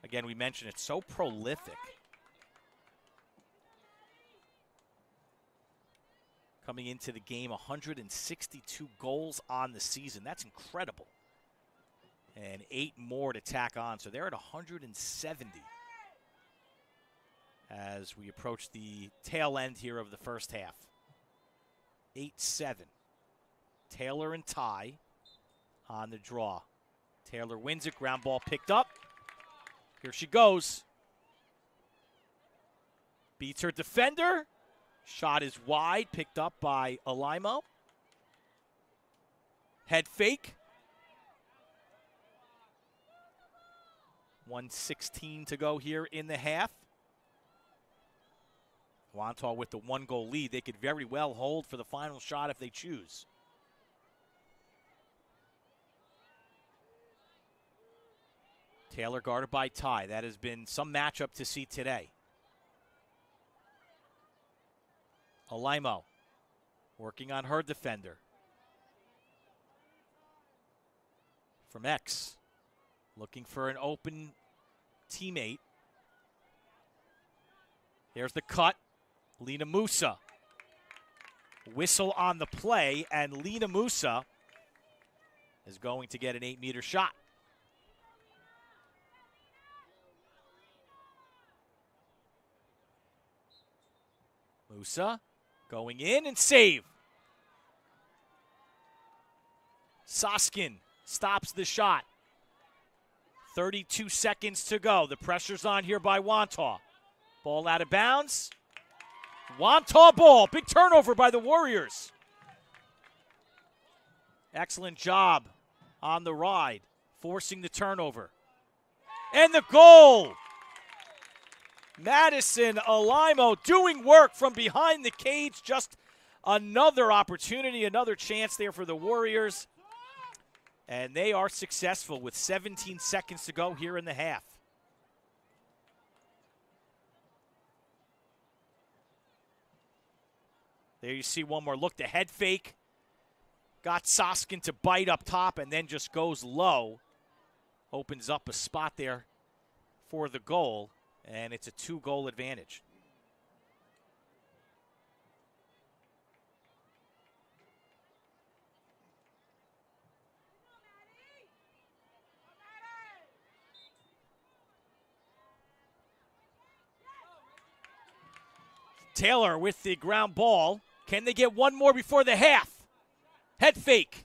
Again, we mentioned it's so prolific. Coming into the game, 162 goals on the season. That's incredible. And 8 more to tack on. So they're at 170 as we approach the tail end here of the first half. 8-7. Taylor and Ty on the draw. Taylor wins it. Ground ball picked up. Here she goes. Beats her defender. Shot is wide, picked up by Alimo. Head fake. 1:16 to go here in the half. Wantagh with the 1-goal lead. They could very well hold for the final shot if they choose. Taylor guarded by Ty. That has been some matchup to see today. Alimo working on her defender. From X, looking for an open teammate. There's the cut. Lena Musa. Whistle on the play, and Lena Musa is going to get an 8-meter shot. Musa going in and save. Soskin stops the shot. 32 seconds to go. The pressure's on here by Wantagh. Ball out of bounds. Wantagh ball. Big turnover by the Warriors. Excellent job on the ride, forcing the turnover. And the goal. Madison Alaimo doing work from behind the cage. Just another opportunity, another chance there for the Warriors. And they are successful with 17 seconds to go here in the half. There you see one more look. The head fake. Got Soskin to bite up top and then just goes low. Opens up a spot there for the goal. And it's a 2-goal advantage. Taylor with the ground ball. Can they get one more before the half? Head fake.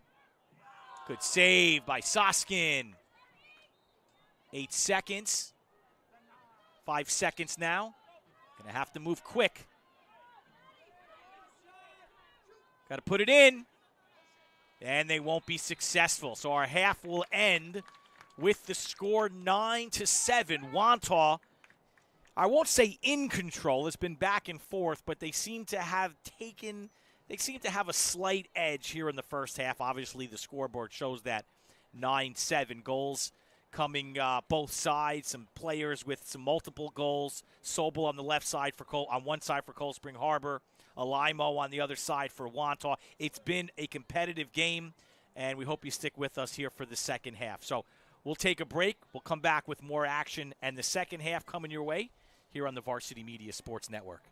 Good save by Soskin. 8 seconds. 5 seconds now. Gonna have to move quick. Got to put it in. And they won't be successful. So our half will end with the score 9-7. Wantagh, I won't say in control. It's been back and forth, but they seem to have a slight edge here in the first half. Obviously, the scoreboard shows that 9-7 goals coming both sides. Some players with some multiple goals. Sobel on the left side on one side for Cold Spring Harbor. Alaimo on the other side for Wantagh. It's been a competitive game, and we hope you stick with us here for the second half. So we'll take a break. We'll come back with more action and the second half coming your way here on the Varsity Media Sports Network.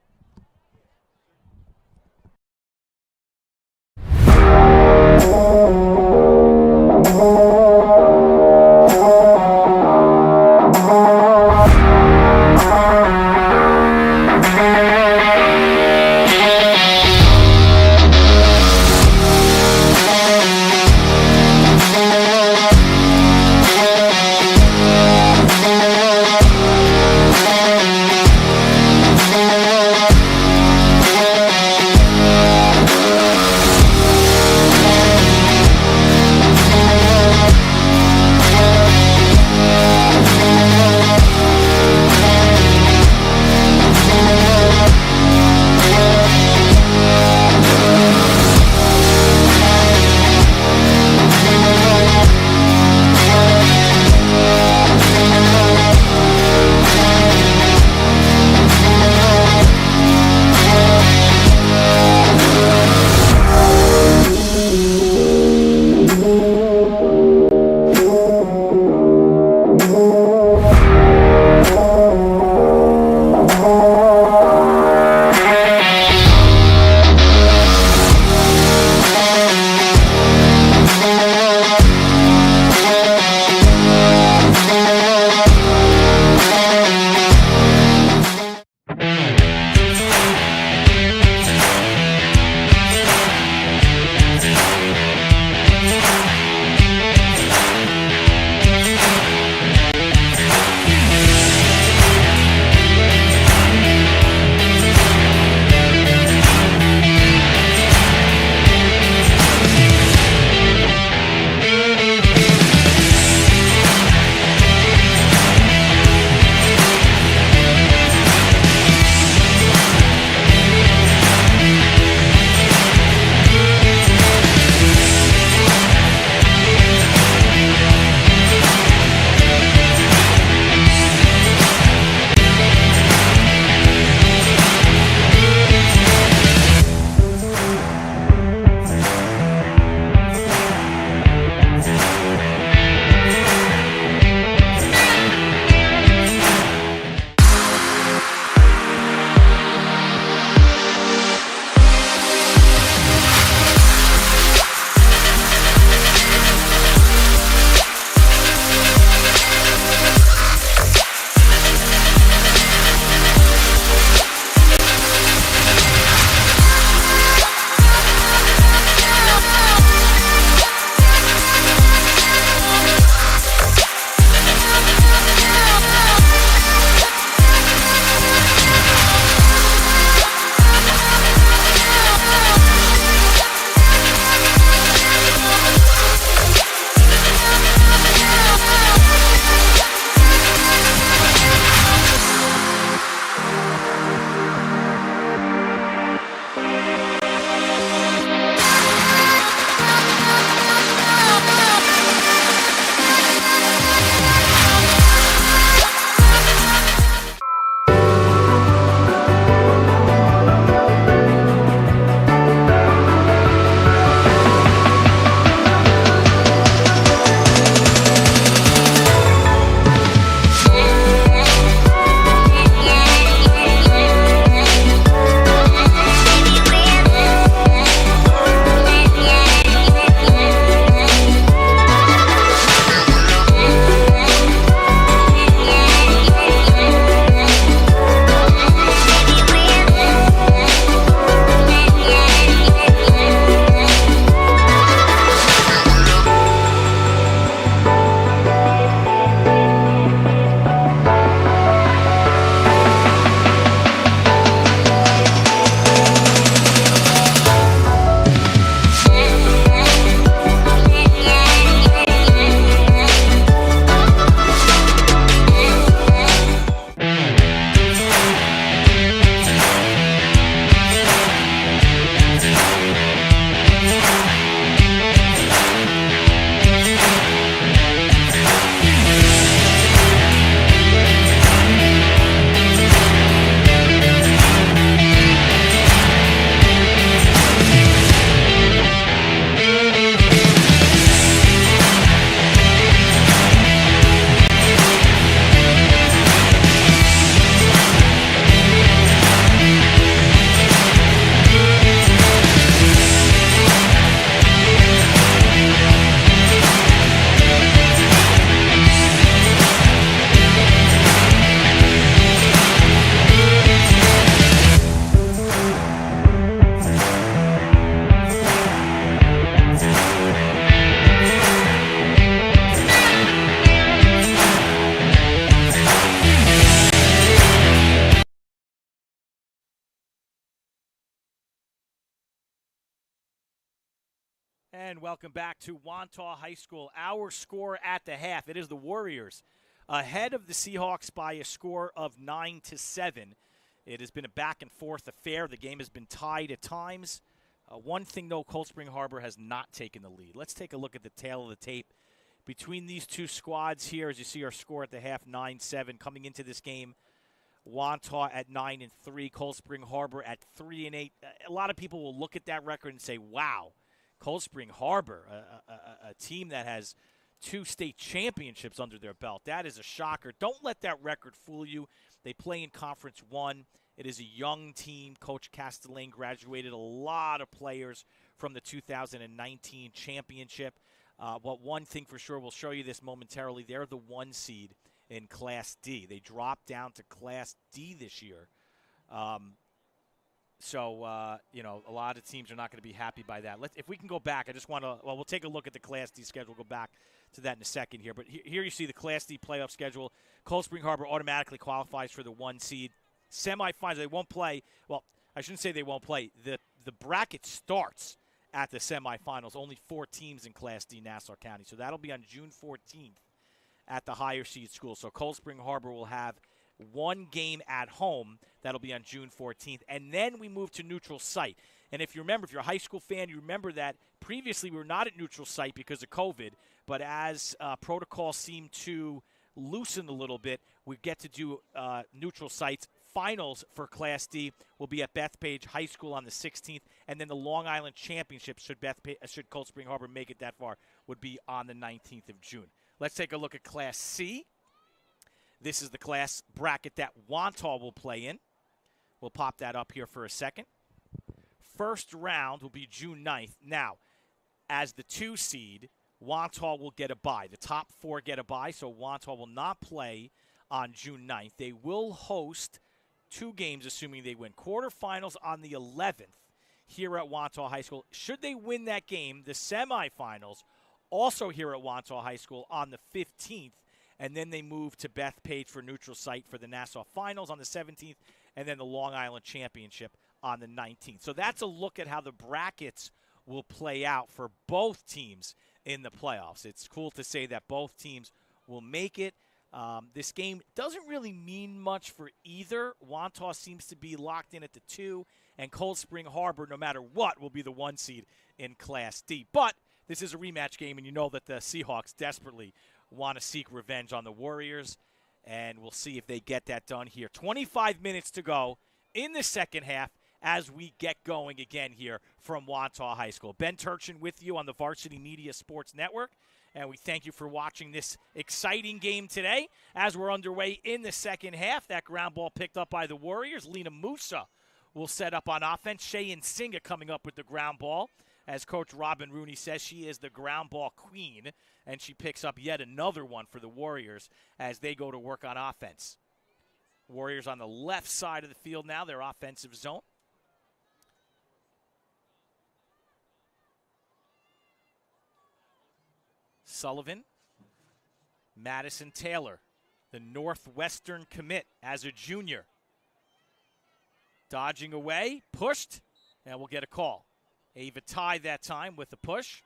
And welcome back to Wantagh High School. Our score at the half, it is the Warriors ahead of the Seahawks by a score of 9-7. It has been a back-and-forth affair. The game has been tied at times. One thing, though, Cold Spring Harbor has not taken the lead. Let's take a look at the tail of the tape. Between these two squads here, as you see our score at the half, 9-7. Coming into this game, Wantagh at 9-3, Cold Spring Harbor at 3-8. A lot of people will look at that record and say, wow, Cold Spring Harbor, a team that has 2 state championships under their belt. That is a shocker. Don't let that record fool you. They play in Conference 1. It is a young team. Coach Castellane graduated a lot of players from the 2019 championship. But one thing for sure, we'll show you this momentarily, they're the 1 seed in Class D. They dropped down to Class D this year. So, a lot of teams are not going to be happy by that. If we can go back, I just want to, we'll take a look at the Class D schedule. We'll go back to that in a second here. But here you see the Class D playoff schedule. Cold Spring Harbor automatically qualifies for the 1 seed. Semifinals, they won't play. Well, I shouldn't say they won't play. The bracket starts at the semifinals. Only 4 teams in Class D Nassau County. So that'll be on June 14th at the higher seed school. So Cold Spring Harbor will have 1 game at home. That'll be on June 14th. And then we move to neutral site. And if you remember, if you're a high school fan, you remember that previously we were not at neutral site because of COVID. But as protocols seem to loosen a little bit, we get to do neutral sites. Finals for Class D will be at Bethpage High School on the 16th. And then the Long Island Championship, should Cold Spring Harbor make it that far, would be on the 19th of June. Let's take a look at Class C. This is the class bracket that Wantagh will play in. We'll pop that up here for a second. First round will be June 9th. Now, as the 2 seed, Wantagh will get a bye. The top 4 get a bye, so Wantagh will not play on June 9th. They will host 2 games, assuming they win. Quarterfinals on the 11th here at Wantagh High School. Should they win that game, the semifinals also here at Wantagh High School on the 15th. And then they move to Bethpage for neutral site for the Nassau Finals on the 17th, and then the Long Island Championship on the 19th. So that's a look at how the brackets will play out for both teams in the playoffs. It's cool to say that both teams will make it. This game doesn't really mean much for either. Wantagh seems to be locked in at the 2, and Cold Spring Harbor, no matter what, will be the 1 seed in Class D. But this is a rematch game, and you know that the Seahawks desperately want to seek revenge on the Warriors, and we'll see if they get that done here. 25 minutes to go in the second half as we get going again here from Wantagh High School. Ben Turchin with you on the Varsity Media Sports Network, and we thank you for watching this exciting game today as we're underway in the second half. That ground ball picked up by the Warriors. Lena Musa will set up on offense. Cheyenne Singa coming up with the ground ball. As Coach Robin Rooney says, she is the ground ball queen, and she picks up yet another one for the Warriors as they go to work on offense. Warriors on the left side of the field now, their offensive zone. Sullivan, Madison Taylor, the Northwestern commit as a junior. Dodging away, pushed, and we'll get a call. Ava Ty that time with the push.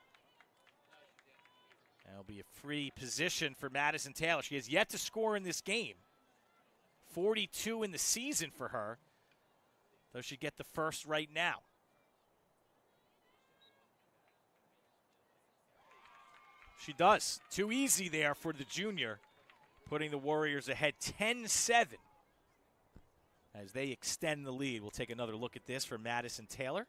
That'll be a free position for Madison Taylor. She has yet to score in this game. 42 in the season for her. Though she get the first right now. She does. Too easy there for the junior. Putting the Warriors ahead 10-7. As they extend the lead. We'll take another look at this for Madison Taylor.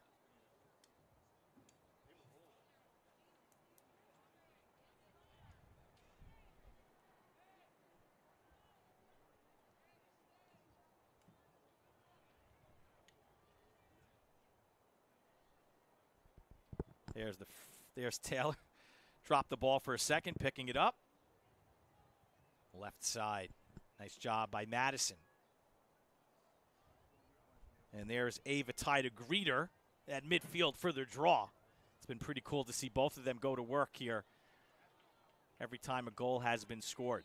There's Taylor. Dropped the ball for a second, picking it up. Left side. Nice job by Madison. And there's Ava Ty to greet her at midfield for their draw. It's been pretty cool to see both of them go to work here every time a goal has been scored.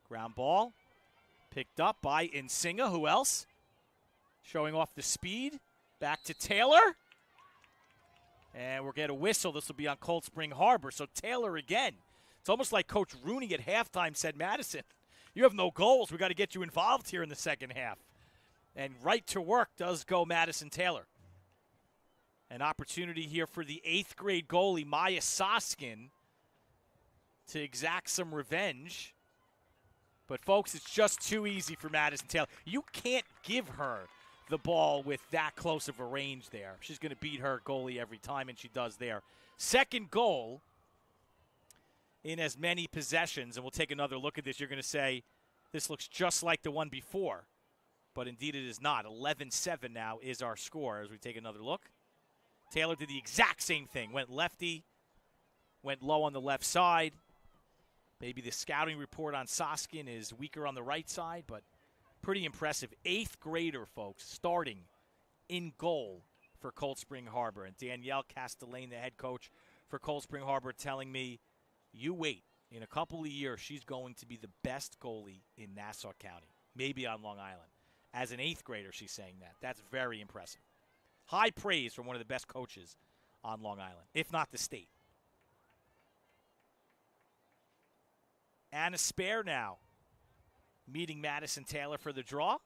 Ground ball. Picked up by Nsinga. Who else? Showing off the speed. Back to Taylor. And we'll get a whistle. This will be on Cold Spring Harbor. So Taylor again. It's almost like Coach Rooney at halftime said, Madison, you have no goals. We got to get you involved here in the second half. And right to work does go Madison Taylor. An opportunity here for the 8th grade goalie, Maya Soskin, to exact some revenge. But, folks, it's just too easy for Madison Taylor. You can't give her the ball with that close of a range there. She's going to beat her goalie every time, and she does there. Second goal in as many possessions, and we'll take another look at this. You're going to say, this looks just like the one before, but indeed it is not. 11-7 now is our score as we take another look. Taylor did the exact same thing. Went lefty, went low on the left side. Maybe the scouting report on Soskin is weaker on the right side, but pretty impressive. 8th grader, folks, starting in goal for Cold Spring Harbor. And Danielle Castellane, the head coach for Cold Spring Harbor, telling me, you wait. In a couple of years, she's going to be the best goalie in Nassau County, maybe on Long Island. As an 8th grader, she's saying that. That's very impressive. High praise from one of the best coaches on Long Island, if not the state. Anna Spare now meeting Madison Taylor for the draw.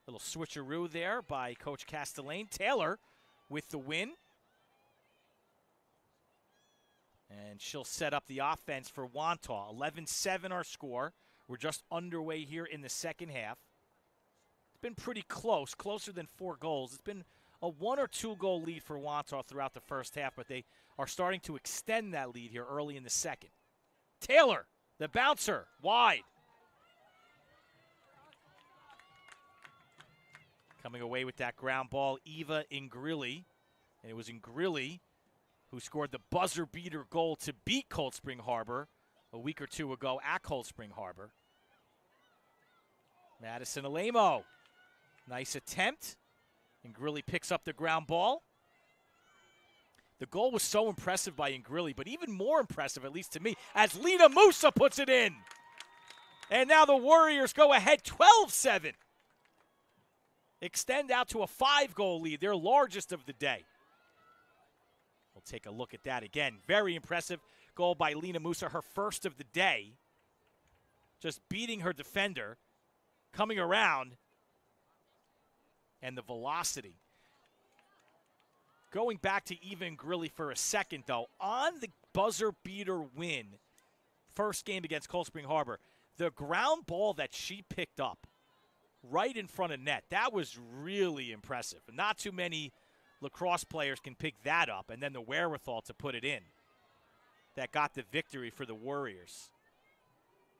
Little switcheroo there by Coach Castellane. Taylor with the win. And she'll set up the offense for Wantagh. 11-7 our score. We're just underway here in the second half. It's been pretty close, closer than 4 goals. It's been a 1 or 2 goal lead for Wantagh throughout the first half, but they are starting to extend that lead here early in the second. Taylor, the bouncer, wide. Coming away with that ground ball, Eva Ingrilli. And it was Ingrilli who scored the buzzer beater goal to beat Cold Spring Harbor a week or 2 ago at Cold Spring Harbor. Madison Alemo, nice attempt. Ingrilli picks up the ground ball. The goal was so impressive by Ingrilli, but even more impressive, at least to me, as Lena Musa puts it in. And now the Warriors go ahead 12-7. Extend out to a 5-goal lead, their largest of the day. We'll take a look at that again. Very impressive goal by Lena Musa, her first of the day. Just beating her defender, coming around, and the velocity. Going back to Eva Ingrilli for a second, though, on the buzzer beater win, first game against Cold Spring Harbor, the ground ball that she picked up right in front of net, that was really impressive. Not too many lacrosse players can pick that up, and then the wherewithal to put it in. That got the victory for the Warriors.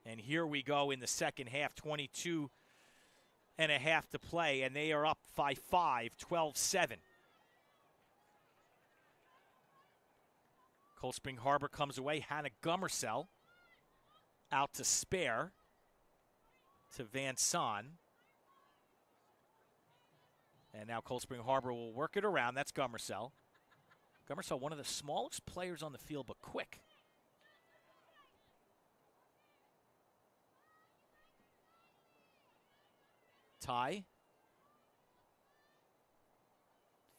And here we go in the second half, 22 and a half to play, and they are up by 5, 12-7. Cold Spring Harbor comes away. Hannah Gummersell out to Spare to Van Son. And now Cold Spring Harbor will work it around. That's Gummersell. Gummersell, one of the smallest players on the field, but quick. Ty.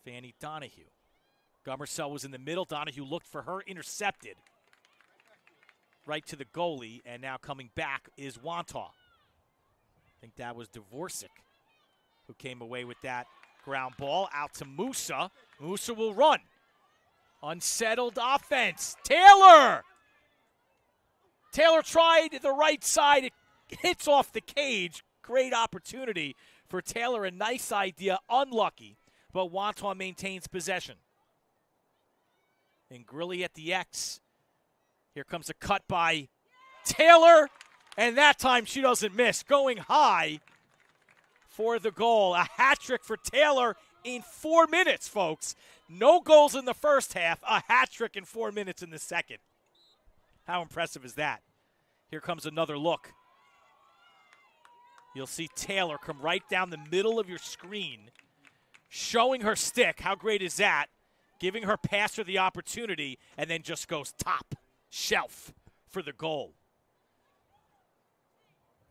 Fanny Donahue. Gummersell was in the middle. Donahue looked for her, intercepted. Right to the goalie, and now coming back is Wantagh. I think that was Dvorak who came away with that ground ball out to Musa. Musa will run. Unsettled offense. Taylor! Taylor tried the right side. It hits off the cage. Great opportunity for Taylor. A nice idea. Unlucky. But Wantagh maintains possession. Ingrilli at the X. Here comes a cut by Taylor. And that time she doesn't miss. Going high for the goal. A hat trick for Taylor in 4 minutes, folks. No goals in the first half. A hat trick in 4 minutes in the second. How impressive is that? Here comes another look. You'll see Taylor come right down the middle of your screen, showing her stick. How great is that? Giving her passer the opportunity, and then just goes top shelf for the goal.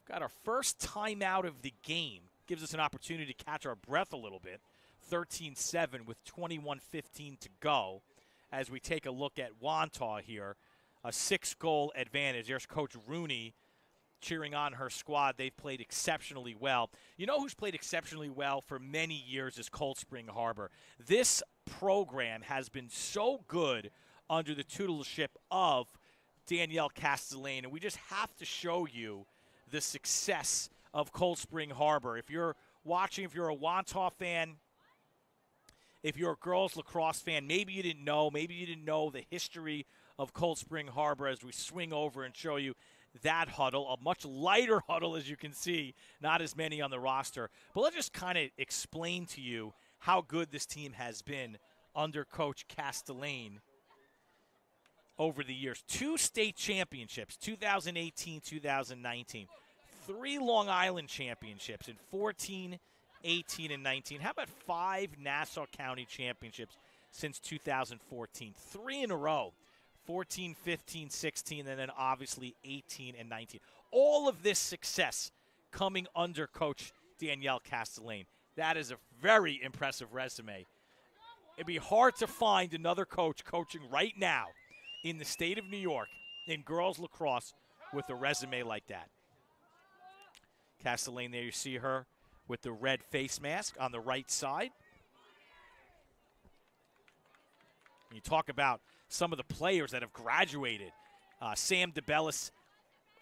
Got our first timeout of the game. Gives us an opportunity to catch our breath a little bit. 13-7 with 21:15 to go. as we take a look at Wantagh here. A 6-goal advantage. There's Coach Rooney cheering on her squad. They've played exceptionally well. You know who's played exceptionally well for many years is Cold Spring Harbor. This program has been so good under the tutelage of Danielle Castellane, and we just have to show you the success of Cold Spring Harbor. If you're watching, if you're a Wantagh fan, if you're a girls lacrosse fan, maybe you didn't know the history of Cold Spring Harbor as we swing over and show you that huddle, a much lighter huddle as you can see, not as many on the roster. But let's just kind of explain to you how good this team has been under Coach Castellane over the years. 2 state championships, 2018, 2019. 3 Long Island championships in 14, 18, and 19. How about 5 Nassau County championships since 2014? 3 in a row. 14, 15, 16, and then obviously 18 and 19. All of this success coming under Coach Danielle Castellane. That is a very impressive resume. It'd be hard to find another coach coaching right now in the state of New York in girls lacrosse with a resume like that. Castellane, there you see her with the red face mask on the right side. And you talk about some of the players that have graduated. Sam DeBellis,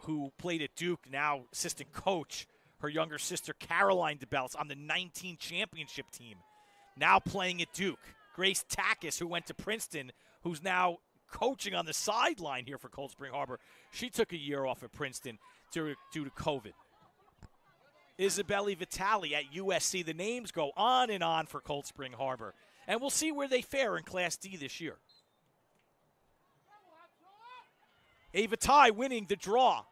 who played at Duke, now assistant coach. Her younger sister, Caroline DeBellis, on the 19 championship team, now playing at Duke. Grace Takis, who went to Princeton, who's now coaching on the sideline here for Cold Spring Harbor. She took a year off at Princeton due to COVID. Isabelle Vitale at USC. The names go on and on for Cold Spring Harbor. And we'll see where they fare in Class D this year. Ava Ty winning the draw.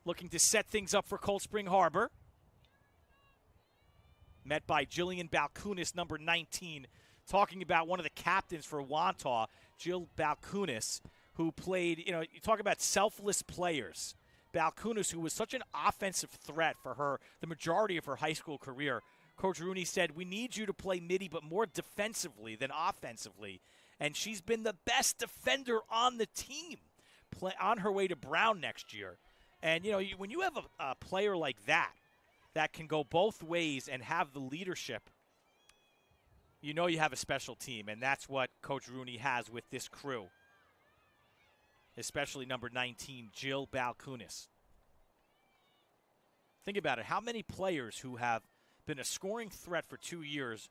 Looking to set things up for Cold Spring Harbor. Met by Jillian Balkunis, number 19. Talking about one of the captains for Wantagh, Jill Balkunis, who played, you talk about selfless players. Balkunis, who was such an offensive threat for her the majority of her high school career. Coach Rooney said, we need you to play midi, but more defensively than offensively. And she's been the best defender on the team, on her way to Brown next year. And, when you have a player like that can go both ways and have the leadership, you have a special team. And that's what Coach Rooney has with this crew, especially number 19, Jill Balkunis. Think about it. How many players who have been a scoring threat for 2 years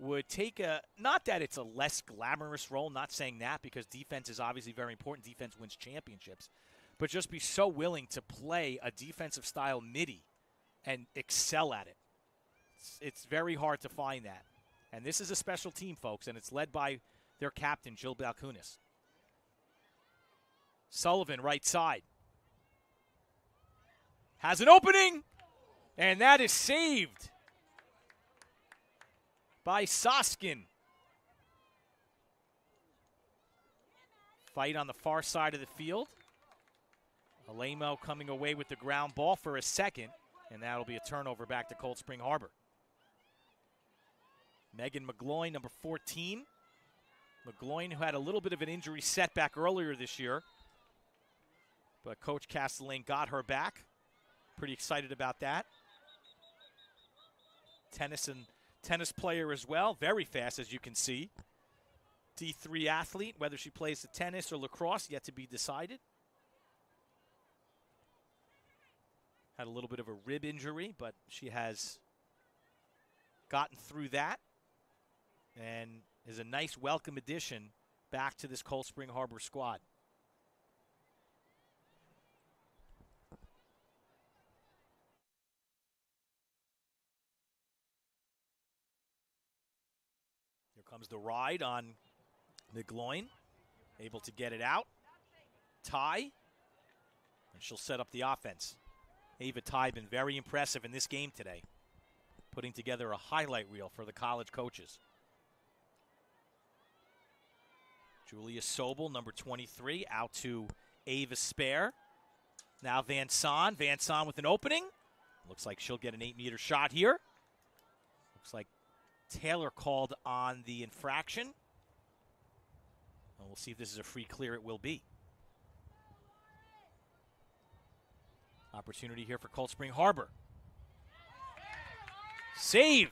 would take not that it's a less glamorous role, not saying that, because defense is obviously very important. Defense wins championships. But just be so willing to play a defensive style midi and excel at it. It's very hard to find that. And this is a special team, folks, and it's led by their captain, Jill Balkunis. Sullivan, right side. Has an opening, and that is saved by Soskin. Fight on the far side of the field. Alemo coming away with the ground ball for a second, and that'll be a turnover back to Cold Spring Harbor. Megan McGloin, number 14. McGloin, who had a little bit of an injury setback earlier this year, but Coach Castellane got her back. Pretty excited about that. Tennis player as well, very fast as you can see. D3 athlete, whether she plays the tennis or lacrosse, yet to be decided. Had a little bit of a rib injury, but she has gotten through that and is a nice welcome addition back to this Cold Spring Harbor squad. Here comes the ride on McGloin, able to get it out. Ty, and she'll set up the offense. Ava Ty been very impressive in this game today, putting together a highlight reel for the college coaches. Julia Sobel, number 23, out to Ava Spare. Now Van Son. Van Son with an opening. Looks like she'll get an 8-meter shot here. Looks like Taylor called on the infraction. Well, we'll see if this is a free clear. It will be. Opportunity here for Cold Spring Harbor. Save.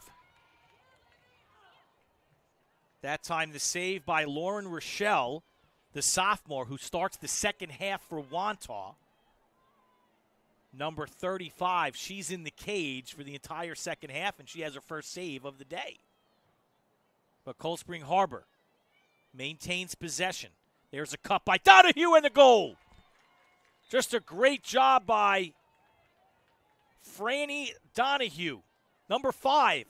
That time the save by Lauren Rochelle, the sophomore, who starts the second half for Wantagh. Number 35, she's in the cage for the entire second half, and she has her first save of the day. But Cold Spring Harbor maintains possession. There's a cut by Donahue and the goal. Just a great job by Franny Donahue, number 5,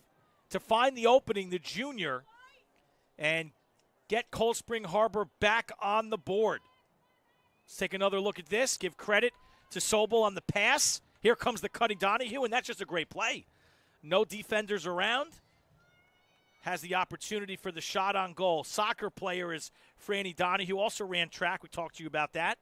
to find the opening, the junior, and get Cold Spring Harbor back on the board. Let's take another look at this. Give credit to Sobel on the pass. Here comes the cutting Donahue, and that's just a great play. No defenders around. Has the opportunity for the shot on goal. Soccer player is Franny Donahue. Also ran track. We talked to you about that.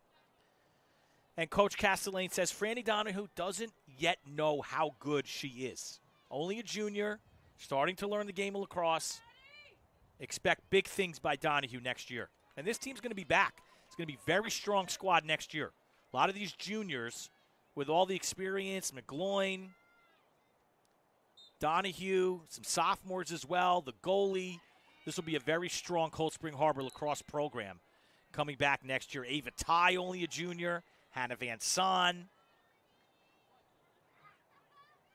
And Coach Castellane says Franny Donahue doesn't yet know how good she is. Only a junior, starting to learn the game of lacrosse. Expect big things by Donahue next year. And this team's going to be back. It's going to be a very strong squad next year. A lot of these juniors with all the experience, McGloin, Donahue, some sophomores as well, the goalie. This will be a very strong Cold Spring Harbor lacrosse program coming back next year. Ava Ty, only a junior. Hannah Van Son.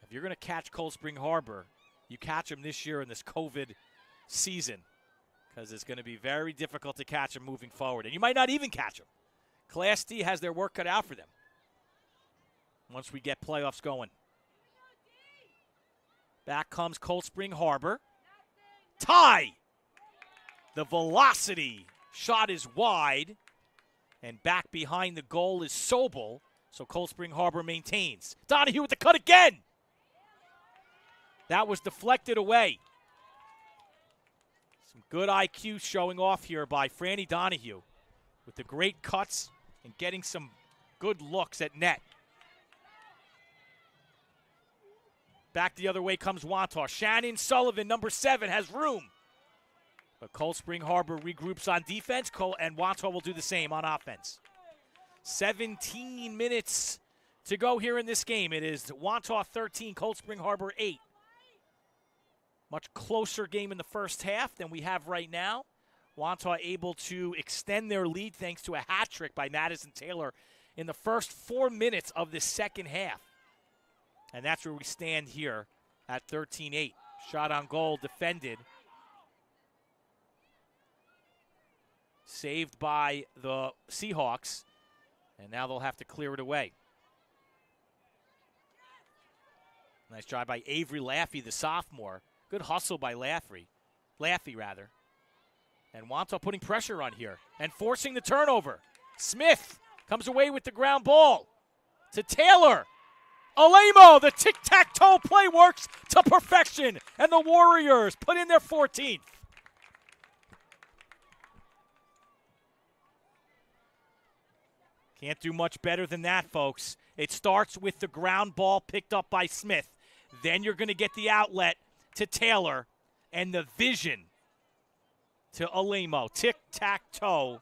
If you're going to catch Cold Spring Harbor, you catch them this year in this COVID season, because it's going to be very difficult to catch them moving forward. And you might not even catch them. Class D has their work cut out for them once we get playoffs going. Back comes Cold Spring Harbor. Tie! The velocity shot is wide. And back behind the goal is Sobel. So Cold Spring Harbor maintains. Donahue with the cut again. That was deflected away. Some good IQ showing off here by Franny Donahue with the great cuts and getting some good looks at net. Back the other way comes Wantagh. Shannon Sullivan, number 7, has room. But Cold Spring Harbor regroups on defense, and Wantagh will do the same on offense. 17 minutes to go here in this game. It is Wantagh 13, Cold Spring Harbor 8. Much closer game in the first half than we have right now. Wantagh able to extend their lead thanks to a hat trick by Madison Taylor in the first 4 minutes of the second half. And that's where we stand here at 13-8. Shot on goal, defended. Saved by the Seahawks. And now they'll have to clear it away. Nice drive by Avery Laffey, the sophomore. Good hustle by Laffey. And Wantagh putting pressure on here and forcing the turnover. Smith comes away with the ground ball to Taylor. Alemo, the tic-tac-toe play works to perfection. And the Warriors put in their 14th. Can't do much better than that, folks. It starts with the ground ball picked up by Smith. Then you're going to get the outlet to Taylor and the vision to Alemo. Tic-tac-toe.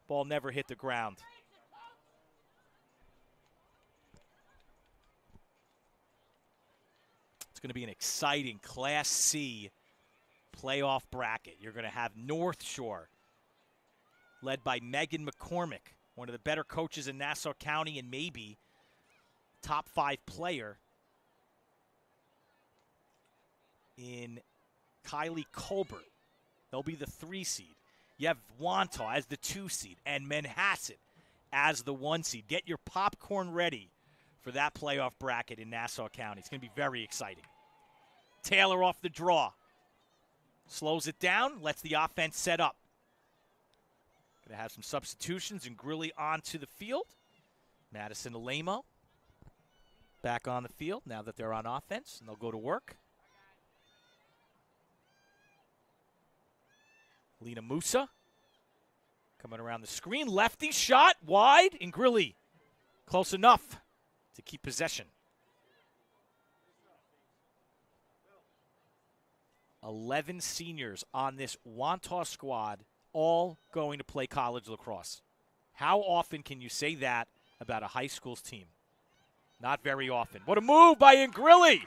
Ball never hit the ground. It's going to be an exciting Class C playoff bracket. You're going to have North Shore, led by Megan McCormick, one of the better coaches in Nassau County and maybe top 5 player in Kylie Colbert. They'll be the 3 seed. You have Wantagh as the 2 seed and Manhasset as the 1 seed. Get your popcorn ready for that playoff bracket in Nassau County. It's going to be very exciting. Taylor off the draw. Slows it down, lets the offense set up. Going to have some substitutions and Grilly onto the field. Madison Alemo back on the field now that they're on offense, and they'll go to work. Lena Musa coming around the screen. Lefty shot wide, and Grilly close enough to keep possession. 11 seniors on this Wantagh squad all going to play college lacrosse. How often can you say that about a high school's team? Not very often. What a move by Ingrilli.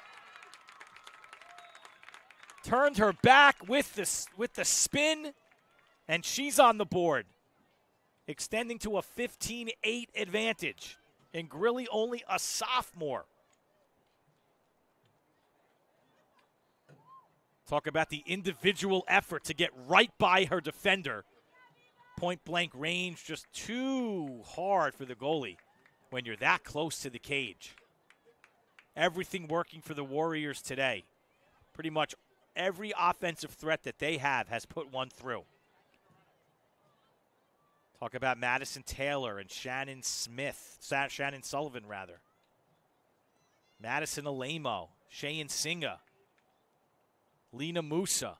Turned her back with the spin, and she's on the board, extending to a 15-8 advantage. Ingrilli only a sophomore. Talk about the individual effort to get right by her defender. Point-blank range, just too hard for the goalie when you're that close to the cage. Everything working for the Warriors today. Pretty much every offensive threat that they have has put one through. Talk about Madison Taylor and Shannon Sullivan, rather. Madison Alemo, Shayan Singa, Lena Musa,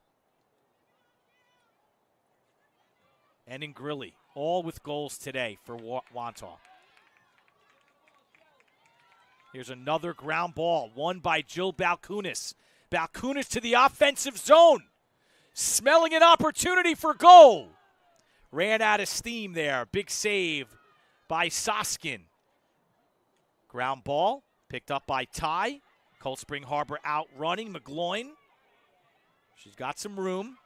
and Ingrilli, all with goals today for Wantagh. Here's another ground ball, won by Jill Balkunis. Balkunis to the offensive zone, smelling an opportunity for goal. Ran out of steam there. Big save by Soskin. Ground ball picked up by Ty. Cold Spring Harbor out running. McGloin. She's got some room.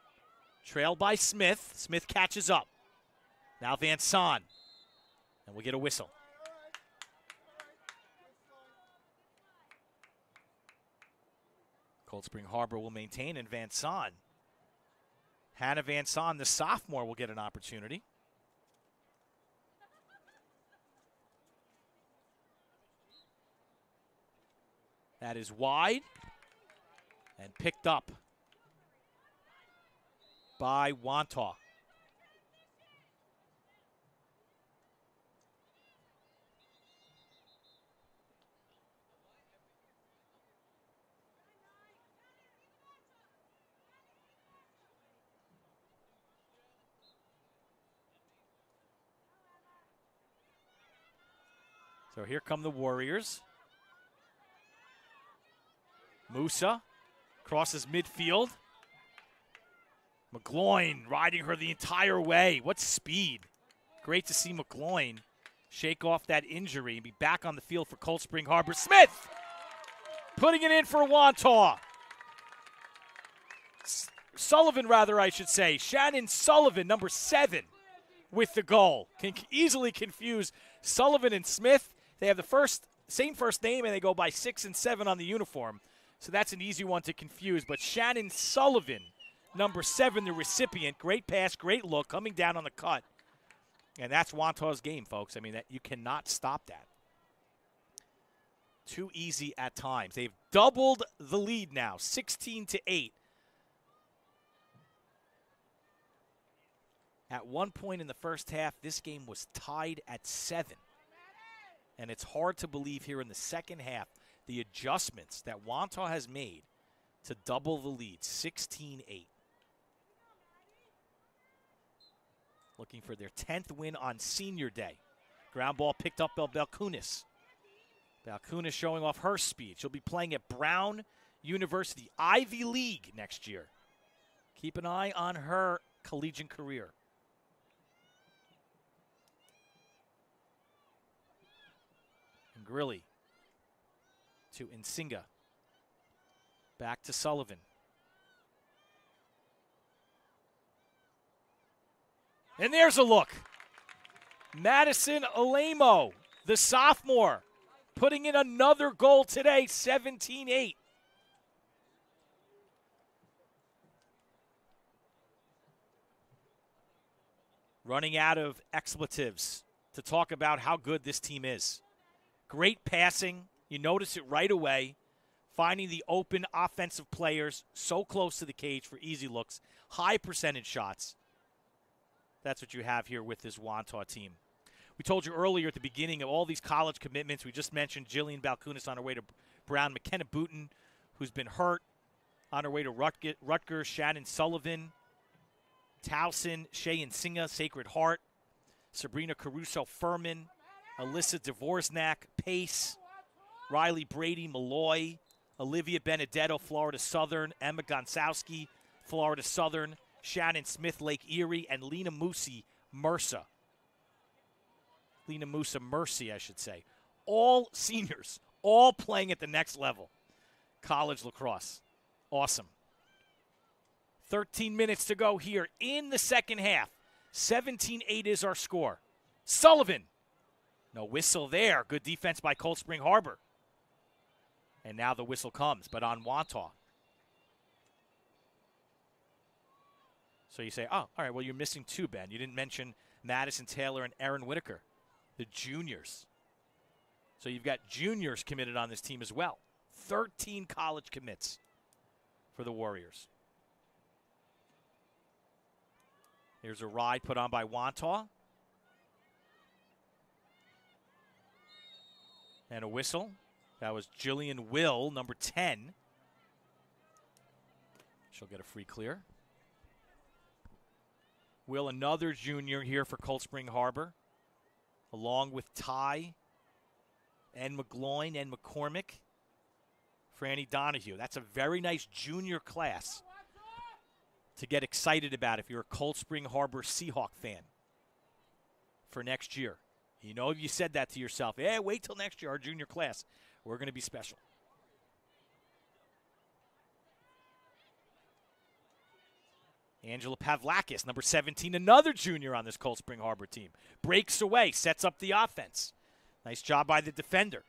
Trailed by Smith. Smith catches up. Now Van Son. And we'll get a whistle. Cold Spring Harbor will maintain, and Van Son. Hannah Van Son, the sophomore, will get an opportunity. That is wide and picked up by Wantagh. So here come the Warriors. Musa crosses midfield. McGloin riding her the entire way. What speed. Great to see McGloin shake off that injury and be back on the field for Cold Spring Harbor. Smith putting it in for Wantagh. Sullivan, rather, I should say. Shannon Sullivan, number 7, with the goal. Can easily confuse Sullivan and Smith. They have the same first name, and they go by 6 and 7 on the uniform. So that's an easy one to confuse. But Shannon Sullivan, number 7, the recipient. Great pass, great look, coming down on the cut. And that's Wantagh's game, folks. I mean, you cannot stop that. Too easy at times. They've doubled the lead now, 16-8. At one point in the first half, this game was tied at 7. And it's hard to believe here in the second half the adjustments that Wantagh has made to double the lead, 16-8. Looking for their 10th win on senior day. Ground ball picked up by Balkunis. Balkunis showing off her speed. She'll be playing at Brown University, Ivy League next year. Keep an eye on her collegiate career. Grilly to Nsinga. Back to Sullivan. And there's a look. Madison Alemo, the sophomore, putting in another goal today, 17-8. Running out of expletives to talk about how good this team is. Great passing. You notice it right away. Finding the open offensive players so close to the cage for easy looks. High percentage shots. That's what you have here with this Wantagh team. We told you earlier at the beginning of all these college commitments. We just mentioned Jillian Balkunis on her way to Brown. McKenna Booten, who's been hurt, on her way to Rutgers. Shannon Sullivan. Towson, Shayan Singa, Sacred Heart. Sabrina Caruso Furman. Alyssa Dvorak, Pace, Riley Brady, Malloy, Olivia Benedetto, Florida Southern, Emma Gonsowski, Florida Southern, Shannon Smith, Lake Erie, and Lena Musi, Mercer. Lena Musa Mercy, I should say. All seniors, all playing at the next level. College lacrosse. Awesome. 13 minutes to go here in the second half. 17-8 is our score. Sullivan. No whistle there. Good defense by Cold Spring Harbor. And now the whistle comes, but on Wantagh. So you say, oh, all right, well, you're missing two, Ben. You didn't mention Madison Taylor and Erin Whitaker, the juniors. So you've got juniors committed on this team as well. 13 college commits for the Warriors. Here's a ride put on by Wantagh. And a whistle. That was Jillian Will, number 10. She'll get a free clear. Will, another junior here for Cold Spring Harbor, along with Ty and McGloin and McCormick. Franny Donahue. That's a very nice junior class to get excited about if you're a Cold Spring Harbor Seahawk fan for next year. You know, if you said that to yourself, hey, wait till next year, our junior class, we're going to be special. Angela Pavlakis, number 17, another junior on this Cold Spring Harbor team. Breaks away, sets up the offense. Nice job by the defender.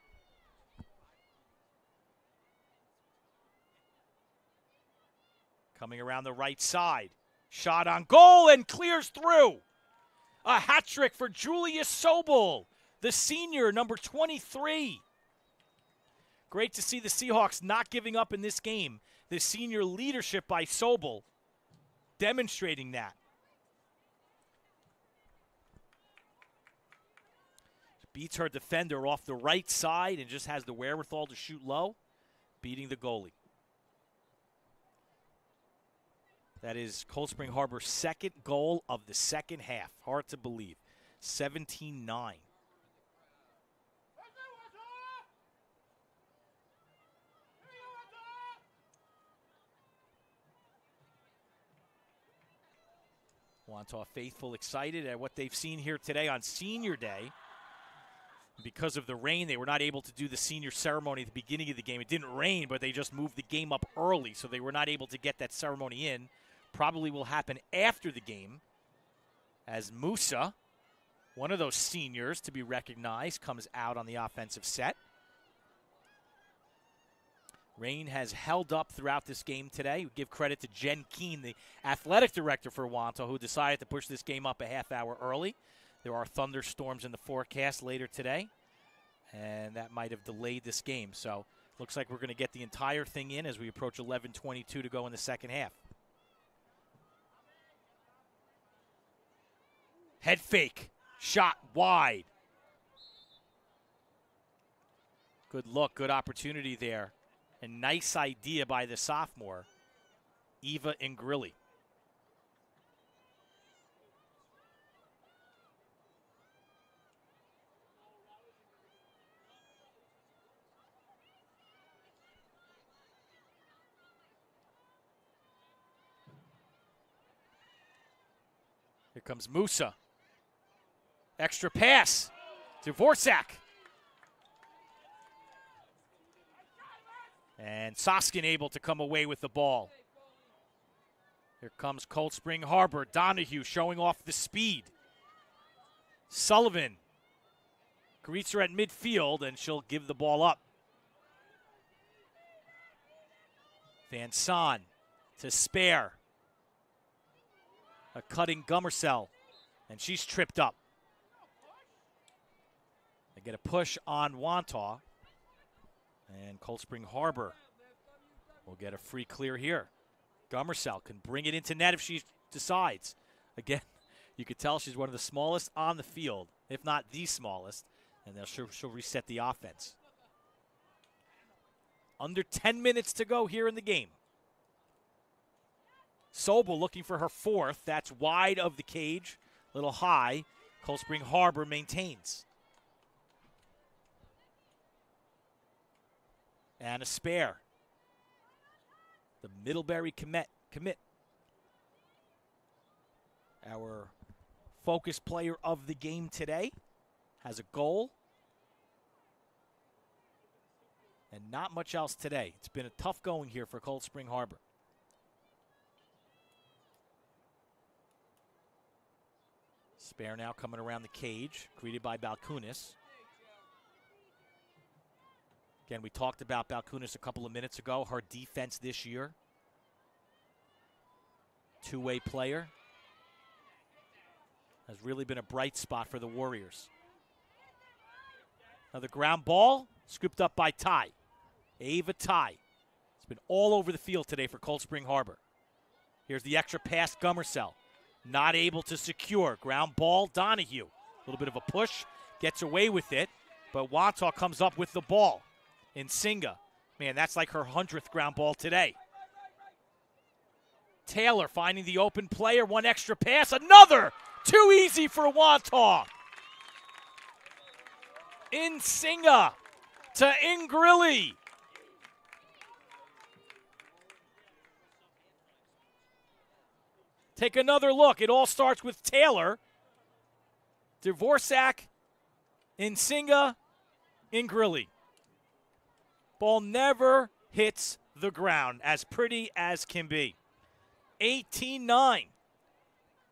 Coming around the right side. Shot on goal and clears through. A hat trick for Julia Sobel, the senior, number 23. Great to see the Seahawks not giving up in this game. The senior leadership by Sobel demonstrating that. Beats her defender off the right side and just has the wherewithal to shoot low, beating the goalie. That is Cold Spring Harbor's second goal of the second half. Hard to believe. 17-9. Wantagh faithful excited at what they've seen here today on Senior Day. Because of the rain, they were not able to do the senior ceremony at the beginning of the game. It didn't rain, but they just moved the game up early, so they were not able to get that ceremony in. Probably will happen after the game as Musa, one of those seniors to be recognized, comes out on the offensive set. Rain has held up throughout this game today. We give credit to Jen Keene, the athletic director for Wantagh, who decided to push this game up a half hour early. There are thunderstorms in the forecast later today, and that might have delayed this game. So looks like we're going to get the entire thing in as we approach 11:22 to go in the second half. Head fake, shot wide. Good look, good opportunity there. A nice idea by the sophomore, Eva Ingrilli. Here comes Musa. Extra pass to Vorsak. And Soskin able to come away with the ball. Here comes Cold Spring Harbor. Donahue showing off the speed. Sullivan greets her at midfield, and she'll give the ball up. Van Son to Spare. A cutting Gummersell, and she's tripped up. They get a push on Wantagh, and Cold Spring Harbor will get a free clear here. Gummersell can bring it into net if she decides. Again, you could tell she's one of the smallest on the field, if not the smallest, and she'll reset the offense. Under 10 minutes to go here in the game. Sobel looking for her fourth. That's wide of the cage, a little high. Cold Spring Harbor maintains. And a spare. The Middlebury commit. our focus player of the game today, has a goal. And not much else today. It's been a tough going here for Cold Spring Harbor. Spare now coming around the cage, greeted by Balkunis. Again, we talked about Balkunis a couple of minutes ago. Her defense this year. Two-way player. Has really been a bright spot for the Warriors. Another ground ball, scooped up by Ty. Ava Ty. It's been all over the field today for Cold Spring Harbor. Here's the extra pass, Gummersell. Not able to secure. Ground ball, Donahue. A little bit of a push, gets away with it, but Wantagh comes up with the ball. Nsinga. Man, that's like her 100th ground ball today. Taylor finding the open player, one extra pass, another! Too easy for Wantagh. Nsinga to Ingrilli. Take another look. It all starts with Taylor. Dvorak, Nsinga, Ingrilli. Ball never hits the ground. As pretty as can be. 18-9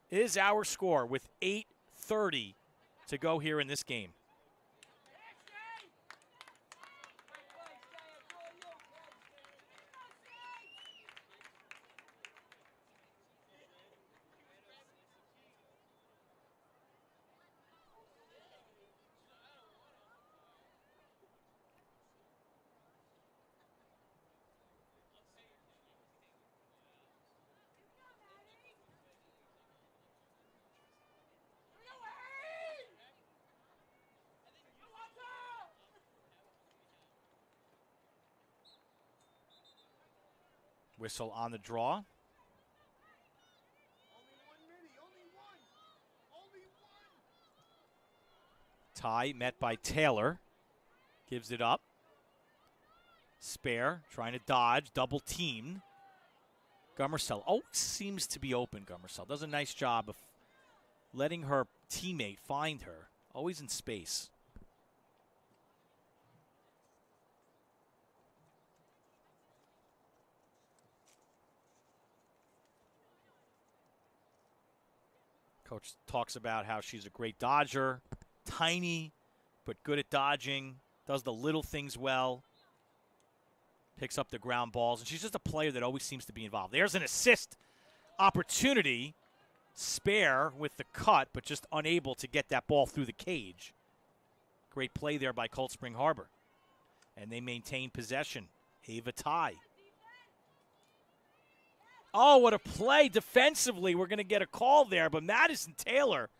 is our score with 8:30 to go here in this game. Whistle on the draw. Ty met by Taylor. Gives it up. Spare, trying to dodge, double teamed. Gummersell. Oh, seems to be open, Gummersell. Does a nice job of letting her teammate find her. Always in space. Coach talks about how she's a great dodger, tiny, but good at dodging, does the little things well, picks up the ground balls, and she's just a player that always seems to be involved. There's an assist opportunity, Spare with the cut, but just unable to get that ball through the cage. Great play there by Cold Spring Harbor. And they maintain possession. Ava Ty. Oh, what a play defensively. We're going to get a call there, but Madison Taylor,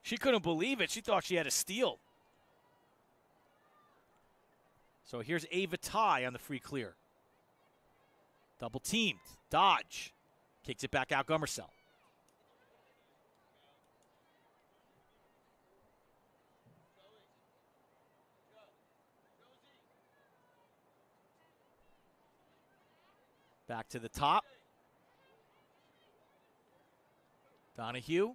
she couldn't believe it. She thought she had a steal. So here's Ava Ty on the free clear. Double teamed. Dodge. Kicks it back out, Gummersell. Back to the top. Donahue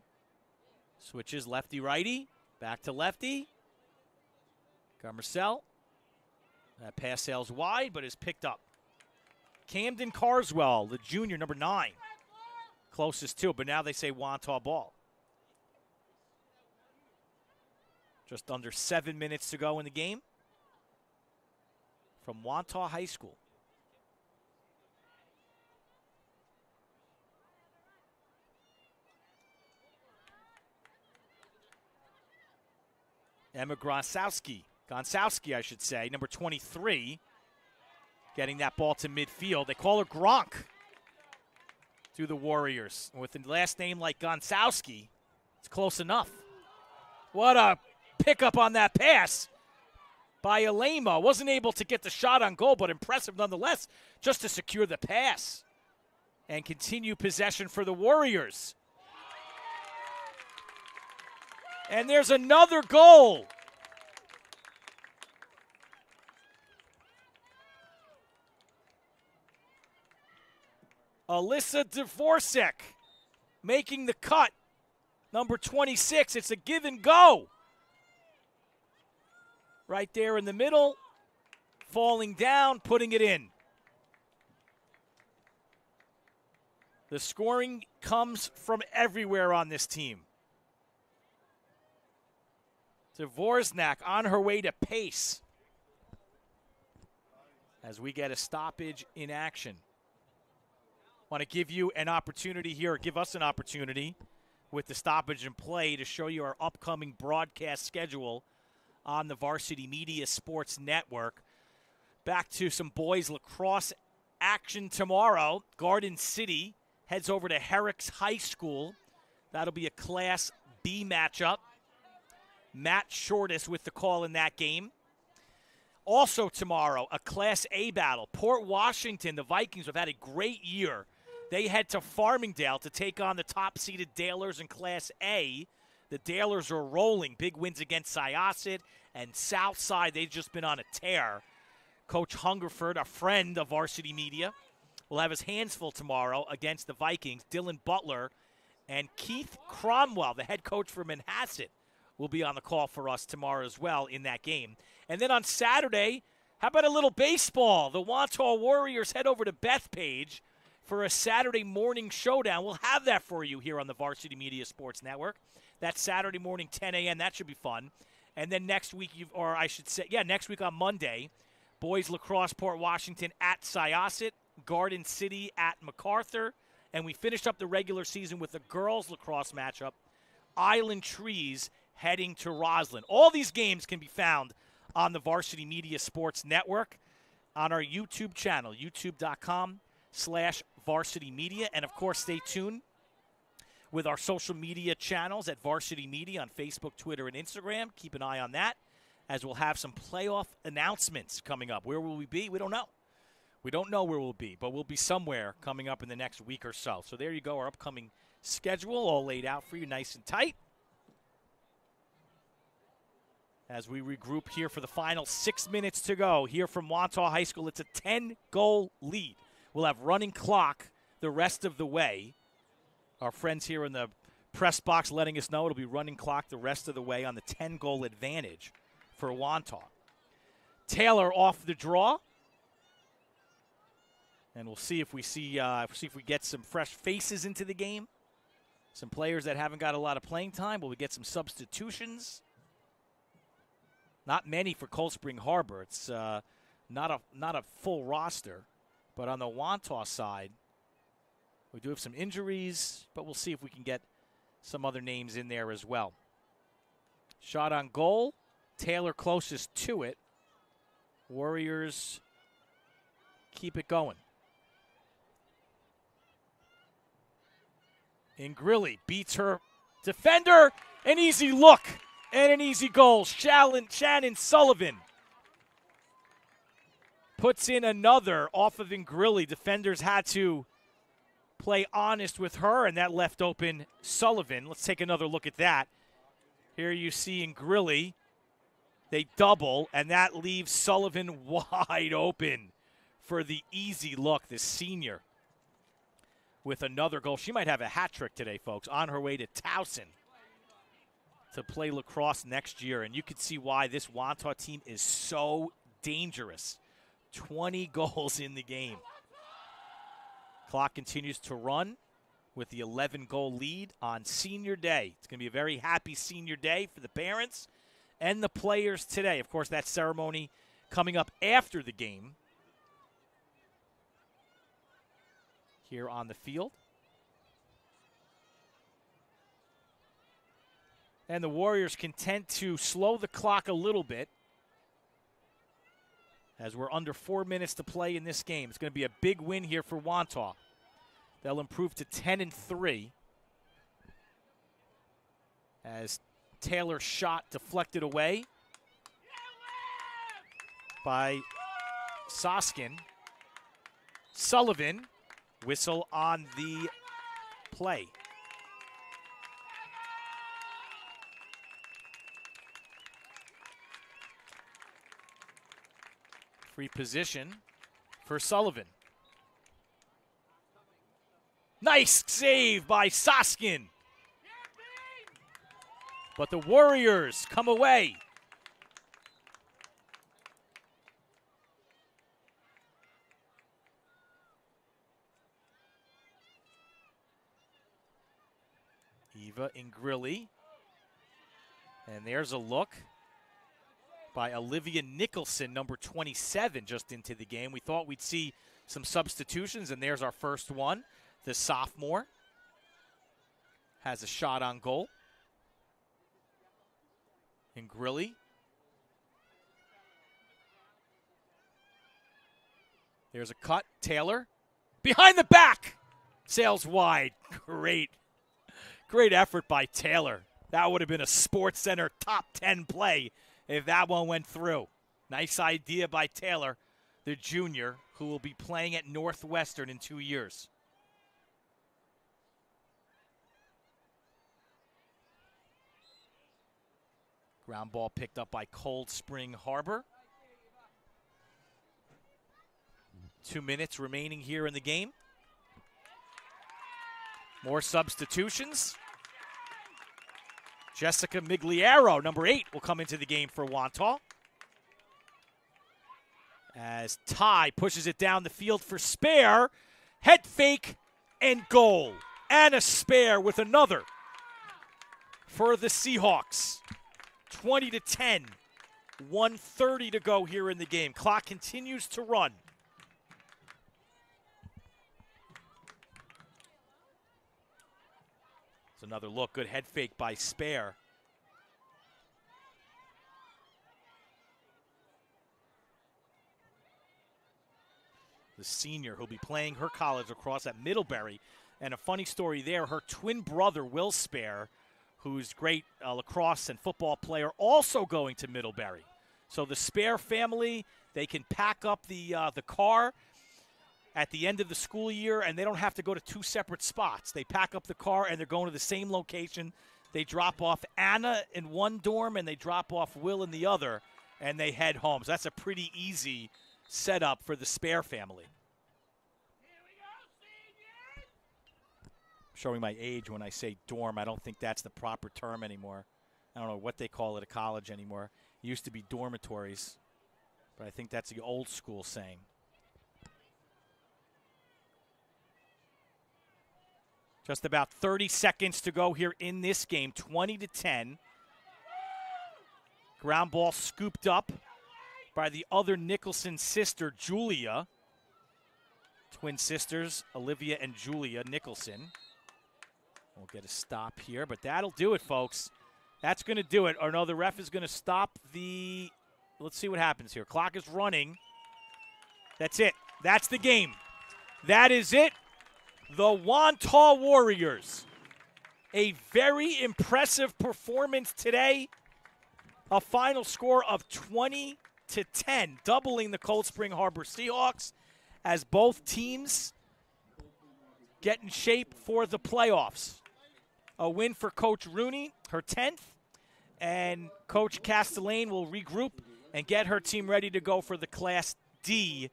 switches lefty-righty. Back to lefty. Gummersell. That pass sails wide, but is picked up. Camden Carswell, the junior, number 9. Closest to, but now they say Wantagh ball. Just under 7 minutes to go in the game. From Wantagh High School. Emma Gonsalski, I should say, number 23, getting that ball to midfield. They call her Gronk to the Warriors. With a last name like Gonsalski, it's close enough. What a pickup on that pass by Alema. Wasn't able to get the shot on goal, but impressive nonetheless, just to secure the pass and continue possession for the Warriors. And there's another goal. Alyssa Dvorak making the cut Number 26, it's a give and go. Right there in the middle, falling down, putting it in. The scoring comes from everywhere on this team. Wantagh on her way to pace as we get a stoppage in action. Want to give you an opportunity here, give us an opportunity with the stoppage in play to show you our upcoming broadcast schedule on the Varsity Media Sports Network. Back to some boys lacrosse action tomorrow. Garden City heads over to Herrick's High School. That'll be a Class B matchup. Matt Shortis with the call in that game. Also tomorrow, a Class A battle. Port Washington, the Vikings have had a great year. They head to Farmingdale to take on the top-seeded Dalers in Class A. The Dalers are rolling. Big wins against Syosset and Southside. They've just been on a tear. Coach Hungerford, a friend of Varsity Media, will have his hands full tomorrow against the Vikings. Dylan Butler and Keith Cromwell, the head coach for Manhasset, will be on the call for us tomorrow as well in that game. And then on Saturday, how about a little baseball? The Wantagh Warriors head over to Bethpage for a Saturday morning showdown. We'll have that for you here on the Varsity Media Sports Network. That's Saturday morning, 10 a.m. That should be fun. And then next week, next week on Monday, boys lacrosse Port Washington at Syosset, Garden City at MacArthur, and we finished up the regular season with the girls lacrosse matchup, Island Trees heading to Roslyn. All these games can be found on the Varsity Media Sports Network on our YouTube channel, youtube.com/Varsity Media. And, of course, stay tuned with our social media channels at Varsity Media on Facebook, Twitter, and Instagram. Keep an eye on that as we'll have some playoff announcements coming up. Where will we be? We don't know. We don't know where we'll be, but we'll be somewhere coming up in the next week or so. So there you go, our upcoming schedule all laid out for you nice and tight. As we regroup here for the final 6 minutes to go here from Wantagh High School. It's a 10-goal lead. We'll have running clock the rest of the way. Our friends here in the press box letting us know it'll be running clock the rest of the way on the 10-goal advantage for Wantagh. Taylor off the draw. And we'll see if we get some fresh faces into the game. Some players that haven't got a lot of playing time. Will we get some substitutions? Not many for Cold Spring Harbor. It's not a full roster. But on the Wantagh side, we do have some injuries, but we'll see if we can get some other names in there as well. Shot on goal. Taylor closest to it. Warriors keep it going. Ingrilli beats her defender. An easy look and an easy goal. Shannon Sullivan puts in another off of Ingrilli. Defenders had to play honest with her, and that left open Sullivan. Let's take another look at that. Here you see Ingrilli. They double, and that leaves Sullivan wide open for the easy look, the senior, with another goal. She might have a hat trick today, folks, on her way to Towson to play lacrosse next year. And you can see why this Wantagh team is so dangerous. 20 goals in the game. Clock continues to run with the 11-goal lead on senior day. It's going to be a very happy senior day for the parents and the players today. Of course, that ceremony coming up after the game here on the field. And the Warriors content to slow the clock a little bit as we're under 4 minutes to play in this game. It's going to be a big win here for Wantagh. They'll improve to 10-3 as Taylor's shot deflected away by Soskin. Sullivan, whistle on the play. Free position for Sullivan. Nice save by Soskin. But the Warriors come away. Eva Ingrilli. And there's a look by Olivia Nicholson, number 27, just into the game. We thought we'd see some substitutions, and there's our first one. The sophomore has a shot on goal. Ingrilli. There's a cut. Taylor. Behind the back. Sails wide. Great effort by Taylor. That would have been a Sports Center top 10 play if that one went through. Nice idea by Taylor, the junior, who will be playing at Northwestern in 2 years. Ground ball picked up by Cold Spring Harbor. 2 minutes remaining here in the game. More substitutions. Jessica Migliaro, number 8, will come into the game for Wantagh. As Ty pushes it down the field for Spare. Head fake and goal. Anna Spare with another for the Seahawks. 20-10. 1:30 to go here in the game. Clock continues to run. It's another look. Good head fake by Spare. The senior who'll be playing her college lacrosse at Middlebury. And a funny story there, her twin brother, Will Spare, who's great lacrosse and football player, also going to Middlebury. So the Spare family, they can pack up the car at the end of the school year, and they don't have to go to 2 separate spots. They pack up the car, and they're going to the same location. They drop off Anna in one dorm, and they drop off Will in the other, and they head home. So that's a pretty easy setup for the Spare family. Showing my age when I say dorm. I don't think that's the proper term anymore. I don't know what they call it at college anymore. It used to be dormitories, but I think that's the old school saying. Just about 30 seconds to go here in this game, 20-10. Ground ball scooped up by the other Nicholson sister, Julia. Twin sisters, Olivia and Julia Nicholson. We'll get a stop here, but that'll do it, folks. That's going to do it. Or no, the ref is going to stop the... Let's see what happens here. Clock is running. That's it. That's the game. That is it. The Wantagh Warriors. A very impressive performance today. A final score of 20-10, doubling the Cold Spring Harbor Seahawks as both teams get in shape for the playoffs. A win for Coach Rooney, her 10th, and Coach Castellane will regroup and get her team ready to go for the Class D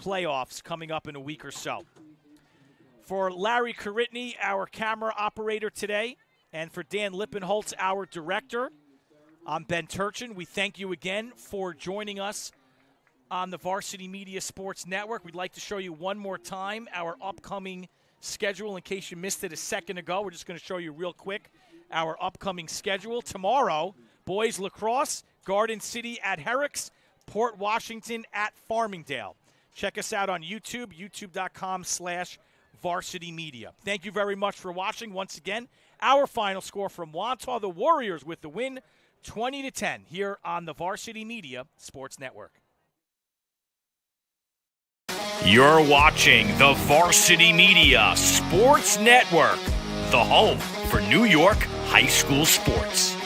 playoffs coming up in a week or so. For Larry Caritney, our camera operator today, and for Dan Lippenholtz, our director, I'm Ben Turchin. We thank you again for joining us on the Varsity Media Sports Network. We'd like to show you one more time our upcoming schedule in case you missed it a second ago. We're just going to show you real quick our upcoming schedule. Tomorrow, boys lacrosse, Garden City at Herrick's, Port Washington at Farmingdale. Check us out on YouTube, youtube.com/Varsity Media. Thank you very much for watching. Once again, our final score from Wantagh, the Warriors with the win, 20-10 here on the Varsity Media Sports Network. You're watching the Varsity Media Sports Network, the home for New York high school sports.